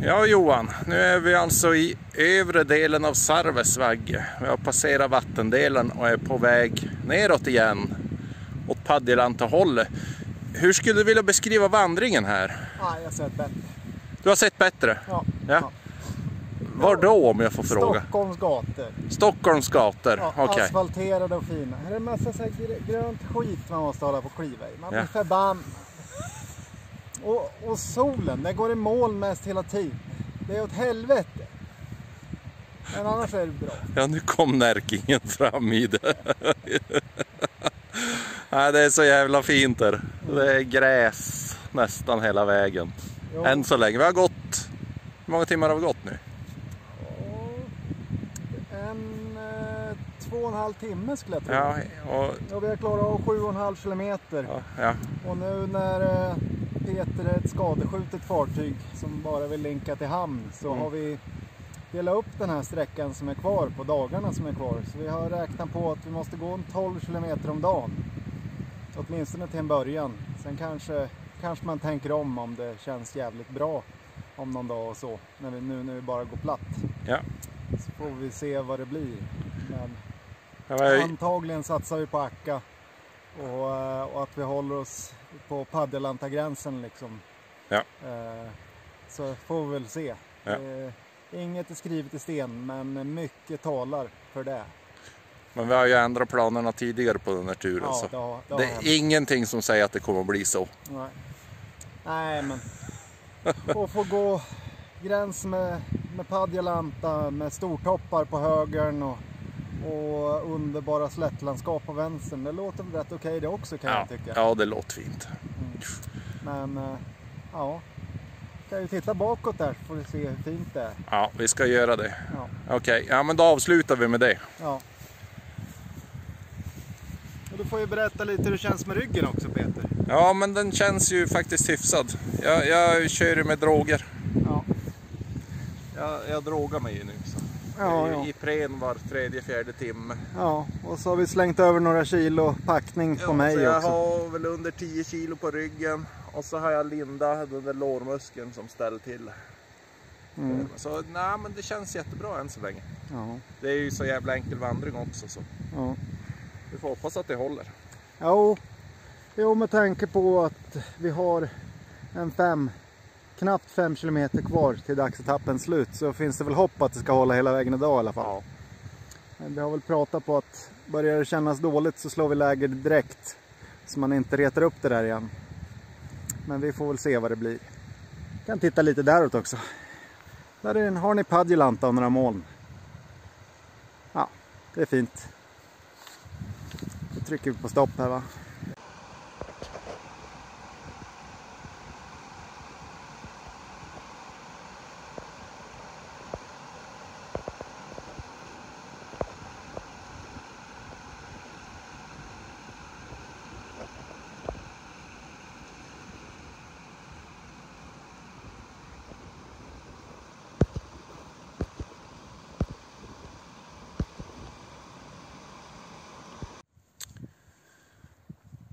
B: Ja Johan, nu är vi alltså i övre delen av Sarvesvagge. Vi har passerat vattendelen och är på väg neråt igen åt Padjelantahållet. Hur skulle du vilja beskriva vandringen här?
A: Ja, jag har sett bättre.
B: Du har sett bättre?
A: Ja.
B: Ja. Var då om jag får fråga?
A: Stockholms gator.
B: Stockholms gator,
A: Ja,
B: okej.
A: asfalterade och fina. Här är en massa så här grönt skit man måste hålla på och kliva i. Man blir
B: Ja.
A: förbannad. Och solen, den går i moln mest hela tiden. Det är åt helvete. Men annars är det bra.
B: Ja, nu kom närkingen fram i det. Nej, det är så jävla fint där. Det är gräs nästan hela vägen.
A: Jo.
B: Än så länge. Vi har gått... Hur många timmar har vi gått nu?
A: 2,5 timme skulle jag tro.
B: Ja, och...
A: Och vi har klarat av 7,5 kilometer.
B: Ja.
A: Och nu när Peter är ett skadeskjutet fartyg som bara vill linka till hamn så har vi delat upp den här sträckan som är kvar på dagarna som är kvar. Så vi har räknat på att vi måste gå 12 kilometer om dagen. Åtminstone till en början. Sen kanske man tänker om det känns jävligt bra om någon dag och så. När vi bara går platt.
B: Ja.
A: Så får vi se vad det blir. Men antagligen satsar vi på Akka och att vi håller oss på Paddelanta-gränsen liksom.
B: Ja.
A: Så får vi väl se.
B: Ja.
A: Inget är skrivet i sten, men mycket talar för det.
B: Men vi har ju ändrat planerna tidigare på den här turen.
A: Ja,
B: så.
A: det
B: Det är ingenting som säger att det kommer att bli så.
A: Nej men och få gå gräns med Paddelanta med stortoppar på högern och underbara slättlandskap på vänstern. Det låter rätt okej det också kan jag tycka.
B: Ja, det låter fint.
A: Men ja, kan ju titta bakåt där så får vi se hur fint det är.
B: Ja, vi ska göra det.
A: Ja.
B: Okej, ja men då avslutar vi med det.
A: Ja. Och du får ju berätta lite hur det känns med ryggen också Peter.
B: Ja, men den känns ju faktiskt hyfsad. Jag kör ju med droger.
A: Ja.
B: Jag drogar mig nu så.
A: Ja.
B: Ipren var 3-4 timme.
A: Ja, och så har vi slängt över några kilo packning på mig
B: så jag
A: också.
B: har väl under 10 kilo på ryggen. Och så har jag Linda, den där lårmuskeln som ställer till. Så nej, men det känns jättebra än så länge.
A: Ja.
B: Det är ju så jävla enkel vandring också så.
A: Ja.
B: Vi får hoppas att det håller.
A: Jo, med tanke på att vi har knappt 5 kilometer kvar till dagsetappens slut så finns det väl hopp att det ska hålla hela vägen idag i alla fall. Ja. Vi har väl pratat på att börjar det kännas dåligt så slår vi läger direkt så man inte retar upp det där igen. Men vi får väl se vad det blir. Kan titta lite däråt också. Där har ni Paddelanta och några moln. Ja, det är fint. Då trycker vi på stopp här va.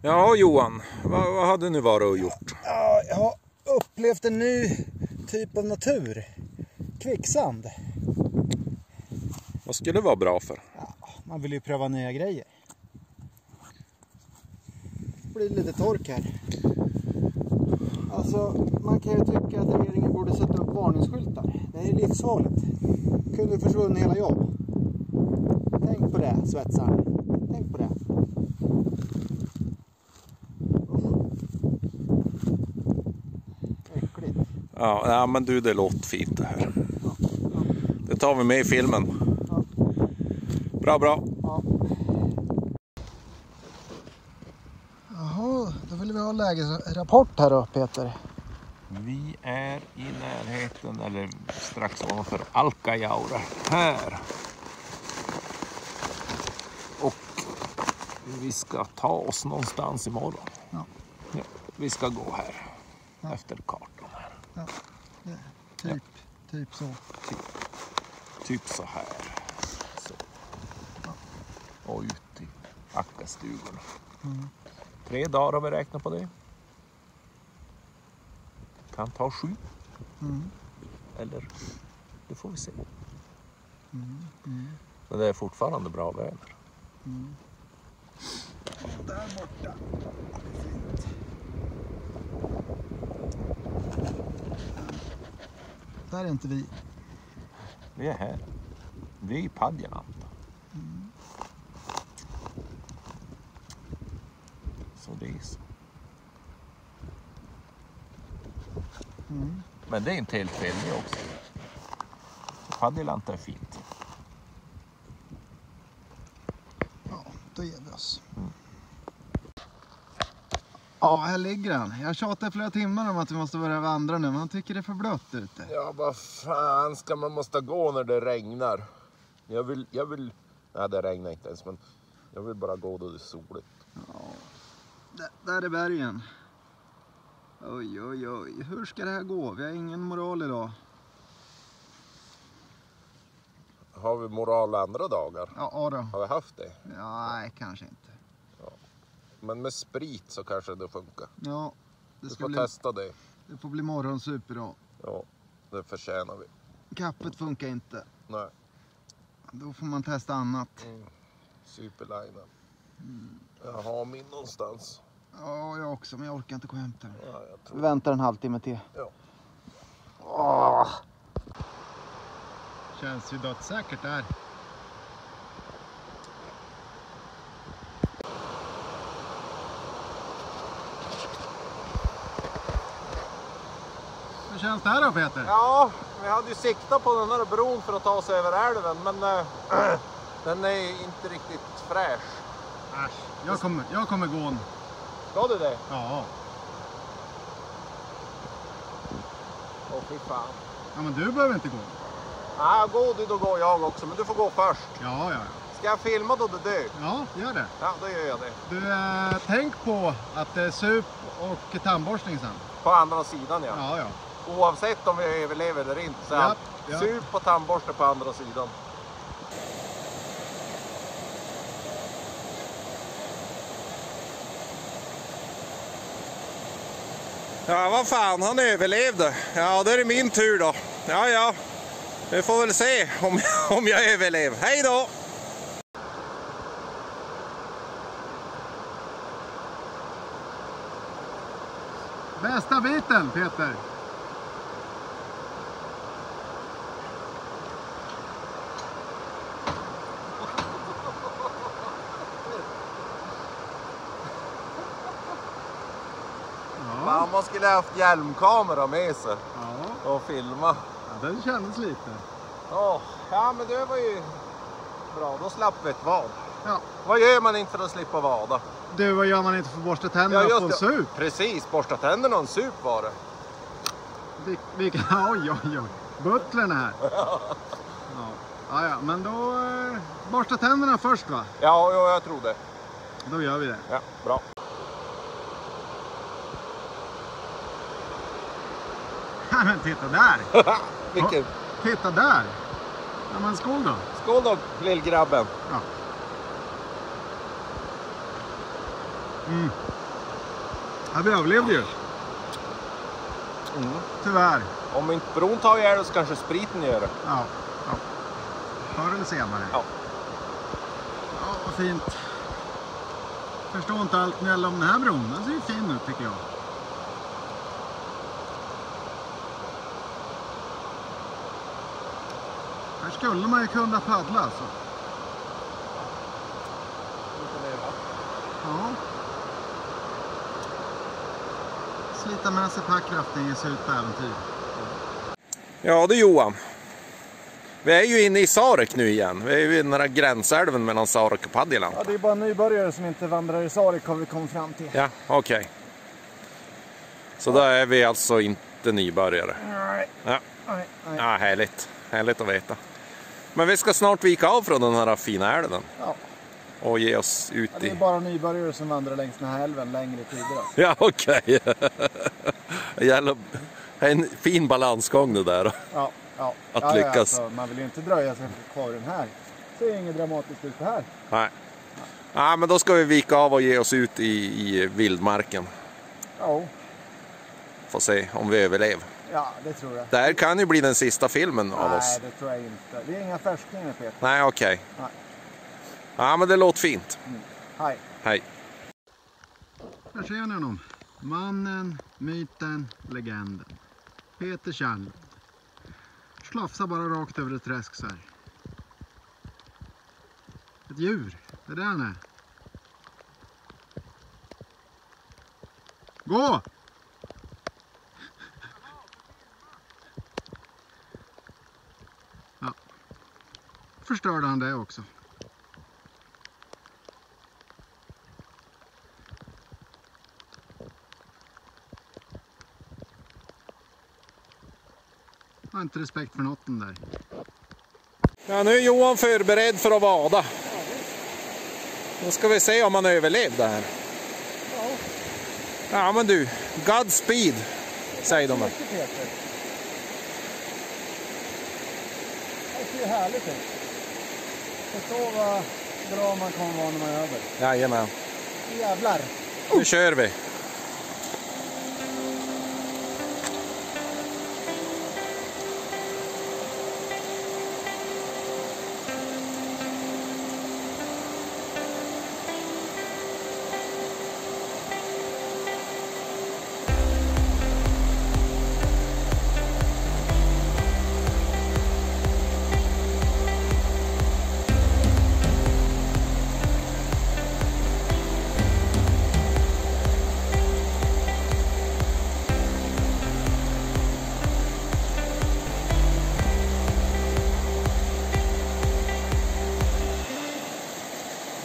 B: Ja Johan, vad hade du varit och gjort?
A: Ja, jag har upplevt en ny typ av natur. Kvicksand.
B: Vad skulle det vara bra för?
A: Ja, man vill ju pröva nya grejer. Det blir lite tork här. Alltså, man kan ju tycka att regeringen borde sätta upp varningsskyltar. Det är livsfarligt. Kunde försvunnit hela jobb. Tänk på det, svetsaren. Tänk på det. Äckligt.
B: Ja, men du, det låter fint det här. Det tar vi med i filmen.
A: Ja.
B: Bra.
A: Ja. Jaha, då vill vi ha lägesrapport här då, Peter.
B: Vi är i närheten, eller strax ovanför Alkajaure här. Och vi ska ta oss någonstans imorgon.
A: Ja.
B: Ja, vi ska gå här efter kartan här.
A: Ja. Typ så.
B: Typ så här. Så. Och ut i Akkastugorna. 3 dagar har vi räknat på det. Kan ta 7. Eller det får vi se. Men det är fortfarande bra väder.
A: Där borta. Fint. Där är inte vi.
B: Vi är här. Vi är i Padjelanta. Så det är så. Men det är inte helt fel det också. Padjelanta är fint.
A: Ja, då ger vi oss. Ja, här ligger han. Jag tjatar flera timmar om att vi måste börja vandra nu, men han tycker det är för blött ute.
B: Ja, vad fan ska man måste gå när det regnar? Jag vill... Nej, det regnar inte ens, men jag vill bara gå då det är soligt.
A: Ja. Där är bergen. Oj, oj, oj. Hur ska det här gå? Vi har ingen moral idag.
B: Har vi moral andra dagar?
A: Ja då.
B: Har vi haft det?
A: Ja, nej, kanske inte.
B: Men med sprit så kanske det funkar.
A: Ja, det
B: Du
A: ska
B: får
A: bli...
B: testa det.
A: Det får bli morgonsup idag.
B: Ja, det förtjänar vi.
A: Kappet funkar inte.
B: Nej.
A: Då får man testa annat.
B: Superlinen. Jag har min någonstans.
A: Ja, jag också, men jag orkar inte gå och hämta den.
B: Ja, jag tror...
A: Vi väntar en halvtimme till.
B: Ja.
A: Känns ju dödssäkert där. Hur känns det här då, Peter?
B: Ja, vi hade ju siktat på den här bron för att ta oss över älven, men den är inte riktigt fräsch.
A: Äsch, jag kommer gå en.
B: Ska du det?
A: Ja.
B: Åh fy fan.
A: Ja, men du behöver inte gå.
B: Nej, gå du, då går jag också, men du får gå först.
A: Ja.
B: Ska jag filma då du dör?
A: Ja, gör det.
B: Ja, då gör jag det.
A: Du, tänk på att det är sup och tandborstning sen.
B: På andra sidan, ja.
A: Ja.
B: Oavsett om vi överlever eller inte, så
A: Ja.
B: sup och tandborste på andra sidan. Ja, vad fan, han överlevde. Ja, då är det min tur då. Ja. Vi får väl se om jag överlever. Hej då!
A: Bästa biten, Peter.
B: Ja. Man skulle haft hjälmkamera med sig
A: Ja.
B: och filma.
A: Ja, den kändes lite.
B: Ja, men det var ju bra. Då slapp vi ett vad.
A: Ja.
B: Vad gör man inte för att slippa vada?
A: Du, vad gör man inte för att borsta tänderna på en sup?
B: Precis, borsta tänderna och en sup var det.
A: Oj. Butlern här. Ja, men då borsta tänderna först, va?
B: Ja, jag tror det.
A: Då gör vi det.
B: Ja, bra.
A: Ja, men titta där.
B: Vilken?
A: Titta där. Ja, men skål då.
B: Skål då, lillgrabben.
A: Ja. Ja, vi överlevde ju. Tyvärr.
B: Om inte bron tar ihjäl oss kanske spriten gör det.
A: Ja. Förr eller senare.
B: Ja.
A: Ja, vad fint. Förstår inte allt gnäll om den här bron. Den ser ju fin ut, tycker jag. Här skulle man ju kunna paddla alltså. Ja. Slita med sig packrafting i ut på äventyr.
B: Ja du Johan. Vi är ju inne i Sarek nu igen. Vi är ju i den här gränsälven mellan Sarek och Padjelanta.
A: Ja, det är bara nybörjare som inte vandrar i Sarek har vi kommit fram till.
B: Ja, okej. Så där är vi alltså inte nybörjare.
A: Nej.
B: Ja.
A: Nej.
B: Ja, härligt. Härligt att veta. Men vi ska snart vika av från den här fina älven.
A: Ja.
B: Och ge oss ut
A: Det är
B: i...
A: bara nybörjare som vandrar längs den här älven längre tider. Alltså.
B: Ja, okej. En fin balansgång det där.
A: Ja.
B: Att lyckas.
A: Alltså, man vill ju inte dröja sig kvar den här. Det är inget dramatiskt ut det här.
B: Nej. Ja, men då ska vi vika av och ge oss ut i vildmarken.
A: Ja.
B: Får se om vi överlever.
A: Ja, det tror jag.
B: Det här kan ju bli den sista filmen av oss.
A: Nej, det tror jag inte. Vi är inga färskingar, Peter.
B: Nej, okej.
A: Nej.
B: Ja, men det låter fint.
A: Hej.
B: Hej.
A: Där ser ni honom. Mannen, myten, legenden. Peter Kjell. slafsar bara rakt över ett träsk så här. Ett djur, det är det han är. Gå! Ja. Förstörde han det också. Jag har inte respekt för något den där.
B: Ja, nu är Johan förberedd för att vada. Då ska vi se om han överlevde här. Ja men du, Godspeed säger de.
A: Det ser ju härligt ut. Förstå vad bra man kommer vara när man är över.
B: Jajamän.
A: Jävlar.
B: Nu kör vi.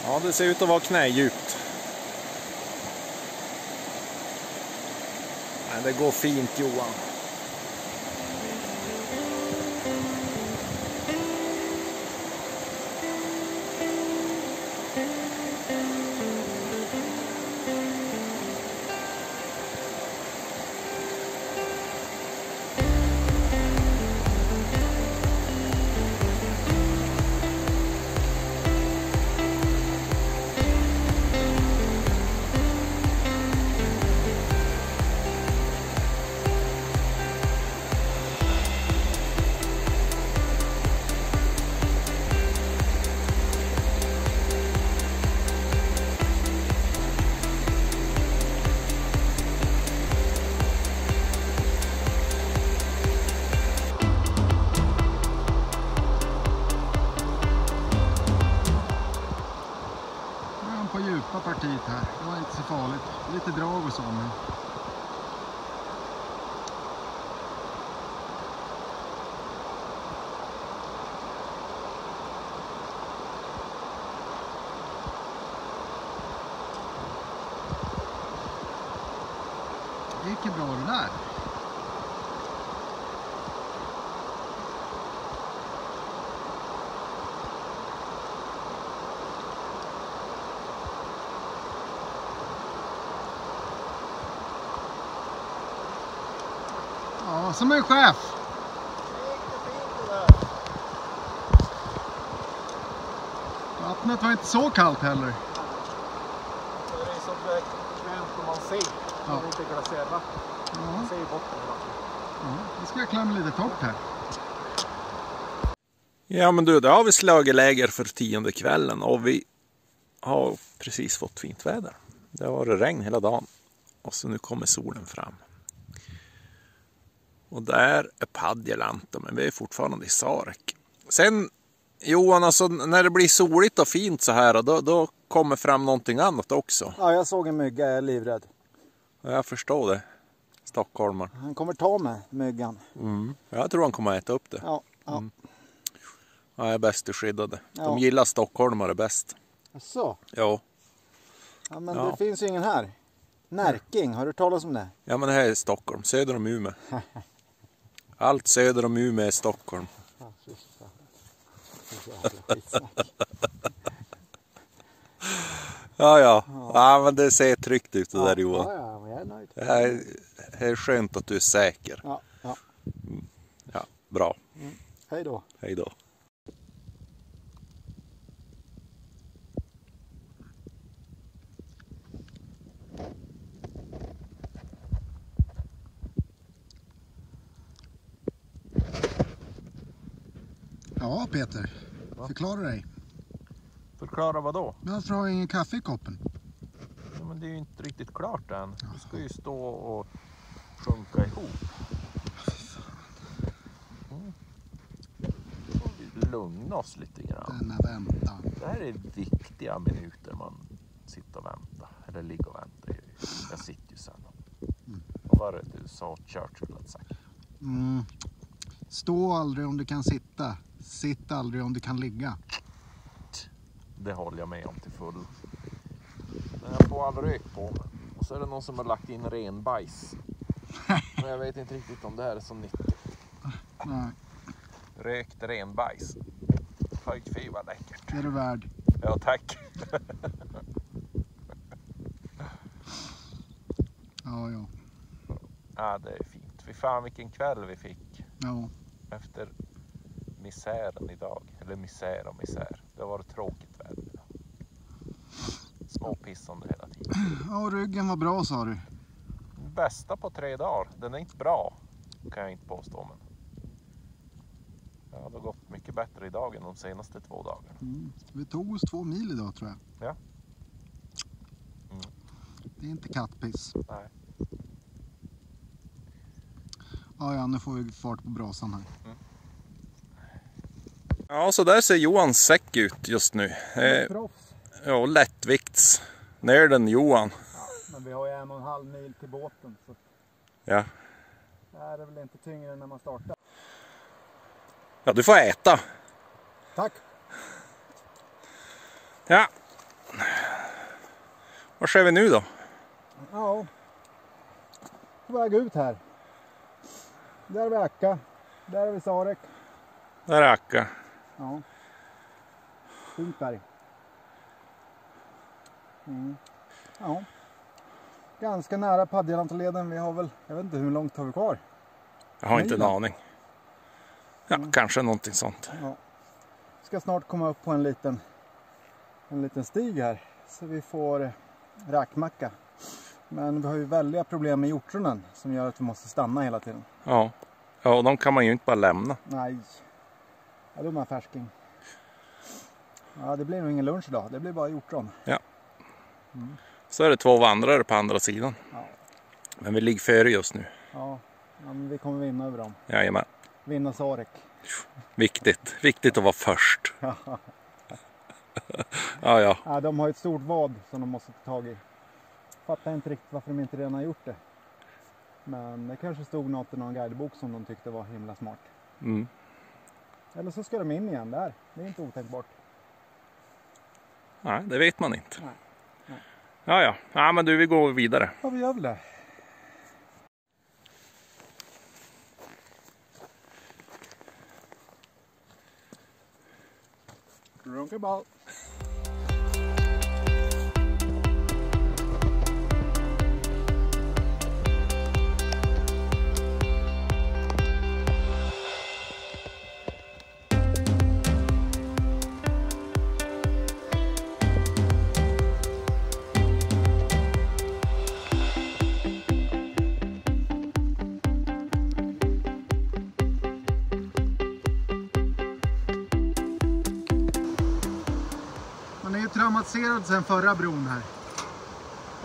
B: Ja, det ser ut att vara knädjupt. Men det går fint, Johan.
A: På djupa partiet här. Det var inte så farligt. Lite drag och så. Men... det gick ju bra det där. Ja, som en chef. Vattnet var inte så kallt heller.
B: Det är så bekvämt när man ser. Det är inte glaciärvatten. Man ser ju botten i vattnet.
A: Ja, nu ska jag klämma lite torrt här.
B: Ja men du, då har vi slagit läger för 10:e kvällen och vi har precis fått fint väder. Det har varit regn hela dagen och så nu kommer solen fram. Och där är Padjelanta, men vi är fortfarande i Sarek. Sen Johan, alltså när det blir soligt och fint så här, då kommer fram någonting annat också.
A: Ja, jag såg en mygga, jag är livrädd.
B: Ja, jag förstår det. Stockholmar.
A: Han kommer ta med myggan.
B: Jag tror han kommer äta upp det.
A: Ja, ja.
B: Ja, jag är bäst skyddade.
A: Ja.
B: De gillar stockholmare bäst.
A: Så.
B: Ja.
A: Ja, men
B: Ja.
A: det finns ju ingen här. Närking, har du talat om det?
B: Ja, men det här är Stockholm. Söder om Umeå. Allt söder om Umeå är Stockholm.
A: Ja, fy fan. Jävla skitsnack.
B: Ja. Ja, men det ser tryggt ut det där, Johan.
A: Ja, men jag är nöjd.
B: Det här är skönt att du är säker.
A: Ja.
B: Ja, bra.
A: Hej då.
B: Hej då.
A: Ja, Peter. Förklara dig.
B: Förklara vad då?
A: Varför har jag ingen kaffe i koppen?
B: Ja, men det är ju inte riktigt klart än. Vi ska ju stå och sjunka ihop. lugna oss lite grann.
A: Denna väntan.
B: Det här är viktiga minuter man sitter och väntar. Eller ligger och väntar. Jag sitter ju sen. Vad var det du sa Churchill att sagt?
A: Stå aldrig om du kan sitta. Sitt aldrig om du kan ligga.
B: Det håller jag med om till full. Men jag får all rök på mig. Och så är det någon som har lagt in renbajs. Men jag vet inte riktigt om det här är så nyttigt.
A: Nej,
B: Rökt renbajs. Fy vad läckert.
A: det är du värd.
B: Ja, tack.
A: Ja, ja.
B: Ja, det är fint. Fy fan vilken kväll vi fick.
A: Ja,
B: Efter misären idag. Eller misär och misär. Det har varit tråkigt väder idag. Småpissande hela tiden.
A: ja, ryggen var bra sa du.
B: Bästa på 3 dagar. Den är inte bra. Kan jag inte påstå. Men ja, det har gått mycket bättre idag än de senaste 2 dagarna.
A: Vi tog oss 2 mil idag tror jag.
B: Ja.
A: Det är inte kattpiss.
B: Nej.
A: Ja, nu får vi fart på brasan här.
B: Ja, så där ser Johans säck ut just nu.
A: Proffs.
B: Ja, lättvikts. Nörden Johan.
A: Ja, men vi har ju 1,5 mil till båten. Så
B: Ja.
A: det är väl inte tyngre än när man startar.
B: Ja, du får äta.
A: Tack.
B: Ja. Vad sker vi nu då?
A: Ja. På väg ut här. Där är vi Akka. Där är vi Sarek.
B: Där är Akka.
A: Ja. Fint berg. Ja. Ganska nära Padjelantaleden. Vi har väl, jag vet inte hur långt har vi kvar.
B: Jag har inte en
A: Milen.
B: aning. Ja, kanske någonting sånt.
A: Ja. Ska snart komma upp på en liten stig här. Så vi får rackmacka. Men vi har ju väldiga problem med hjortronen som gör att vi måste stanna hela tiden.
B: Ja. Ja, och de kan man ju inte bara lämna.
A: Nej. Ja, dumma färsking. Ja, det blir nog ingen lunch idag. Det blir bara hjortron.
B: Ja. Så är det 2 vandrare på andra sidan.
A: Ja.
B: Men vi ligger före just nu.
A: Ja, men vi kommer vinna över dem.
B: Jajamän.
A: Vinna Sarek.
B: Viktigt. Viktigt att vara först. Ja, ja.
A: Ja, de har ett stort vad som de måste ta tag i. Fattar inte riktigt varför de inte redan har gjort det. Men det kanske stod något i någon guidebok som de tyckte var himla smart. Eller så ska de in igen där. Det är inte otänkbart.
B: Nej, det vet man inte.
A: Nej. Nej.
B: Ja, ja. Ja, men du, vi går vidare.
A: Ja, vi gör väl det. Runkeball. Man är ju traumatiserad sen förra bron här.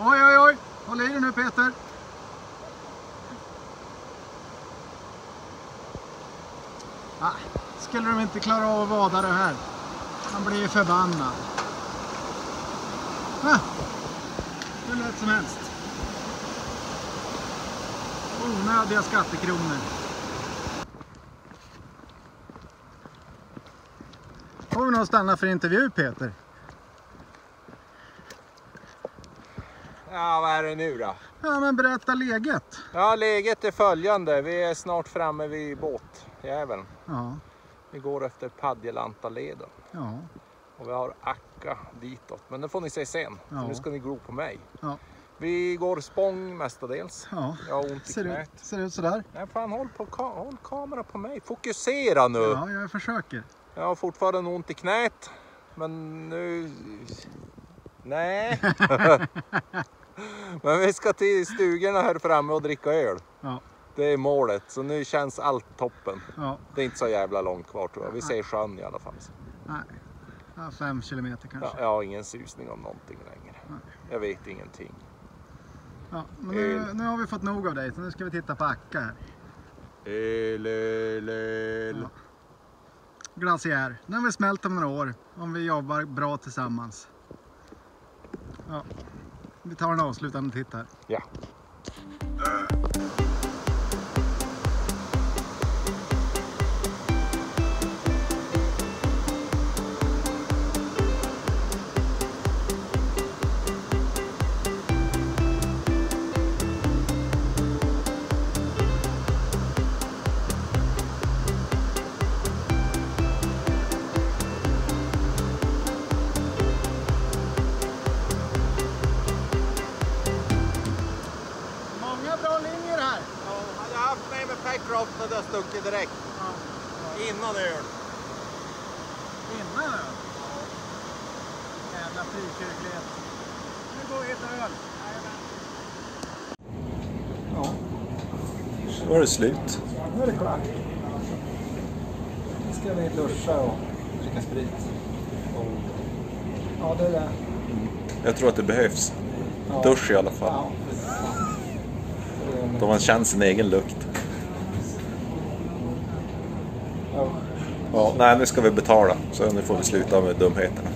A: Oj, oj, oj. Håll i dig nu Peter. Skulle de inte klara av att vada det här? Man blir ju förbannad. Hur lätt som helst. Onödiga skattekronor. Får vi nog stanna för intervju Peter?
B: Ja, vad är det nu då?
A: Ja, men berätta läget.
B: Ja, läget är följande. Vi är snart framme vid båtjäveln.
A: Ja,
B: Vi går efter Padjelantaleden.
A: ja,
B: Och vi har Akka ditåt. Men det får ni se sen.
A: Ja.
B: För nu ska ni glo på mig.
A: ja,
B: Vi går spång mestadels.
A: ja.
B: Jag har ont i knät.
A: Ser det ut sådär?
B: Nej, fan, håll kamera på mig. Fokusera nu.
A: Ja, jag försöker.
B: Jag har fortfarande ont i knät. Men nu... Nej. Men vi ska till stugorna här framme och dricka öl.
A: Ja,
B: Det är målet. Så nu känns allt toppen.
A: ja,
B: Det är inte så jävla långt kvar tror jag. Vi ser sjön i alla fall.
A: nej. Ja, 5 kilometer
B: Ja,
A: kanske.
B: jag har ingen susning om någonting längre. Jag vet ingenting.
A: Ja, men nu har vi fått nog av dig, så nu ska vi titta på Akka här.
B: El.
A: Ja. glaciär. Den har vi smält om några år om vi jobbar bra tillsammans. Ja, vi tar en avslutande titt här.
B: Ja.
A: Många bra linjer här.
B: Ja, hade jag haft mig med Packcraft hade jag stuckit direkt.
A: Ja.
B: Innan öl.
A: Innan öl? Jävla frikyrklighet. Nu går vi ett öl. Ja,
B: Nu var det slut.
A: nu är det klart. Nu ska vi duscha och dricka sprit. Ja, det är det.
B: Jag tror att det behövs.
A: Ja.
B: Dusch i alla fall.
A: Ja.
B: Då man känner sin egen lukt.
A: Ja.
B: Ja, nej, nu ska vi betala. Så nu får vi sluta med dumheterna.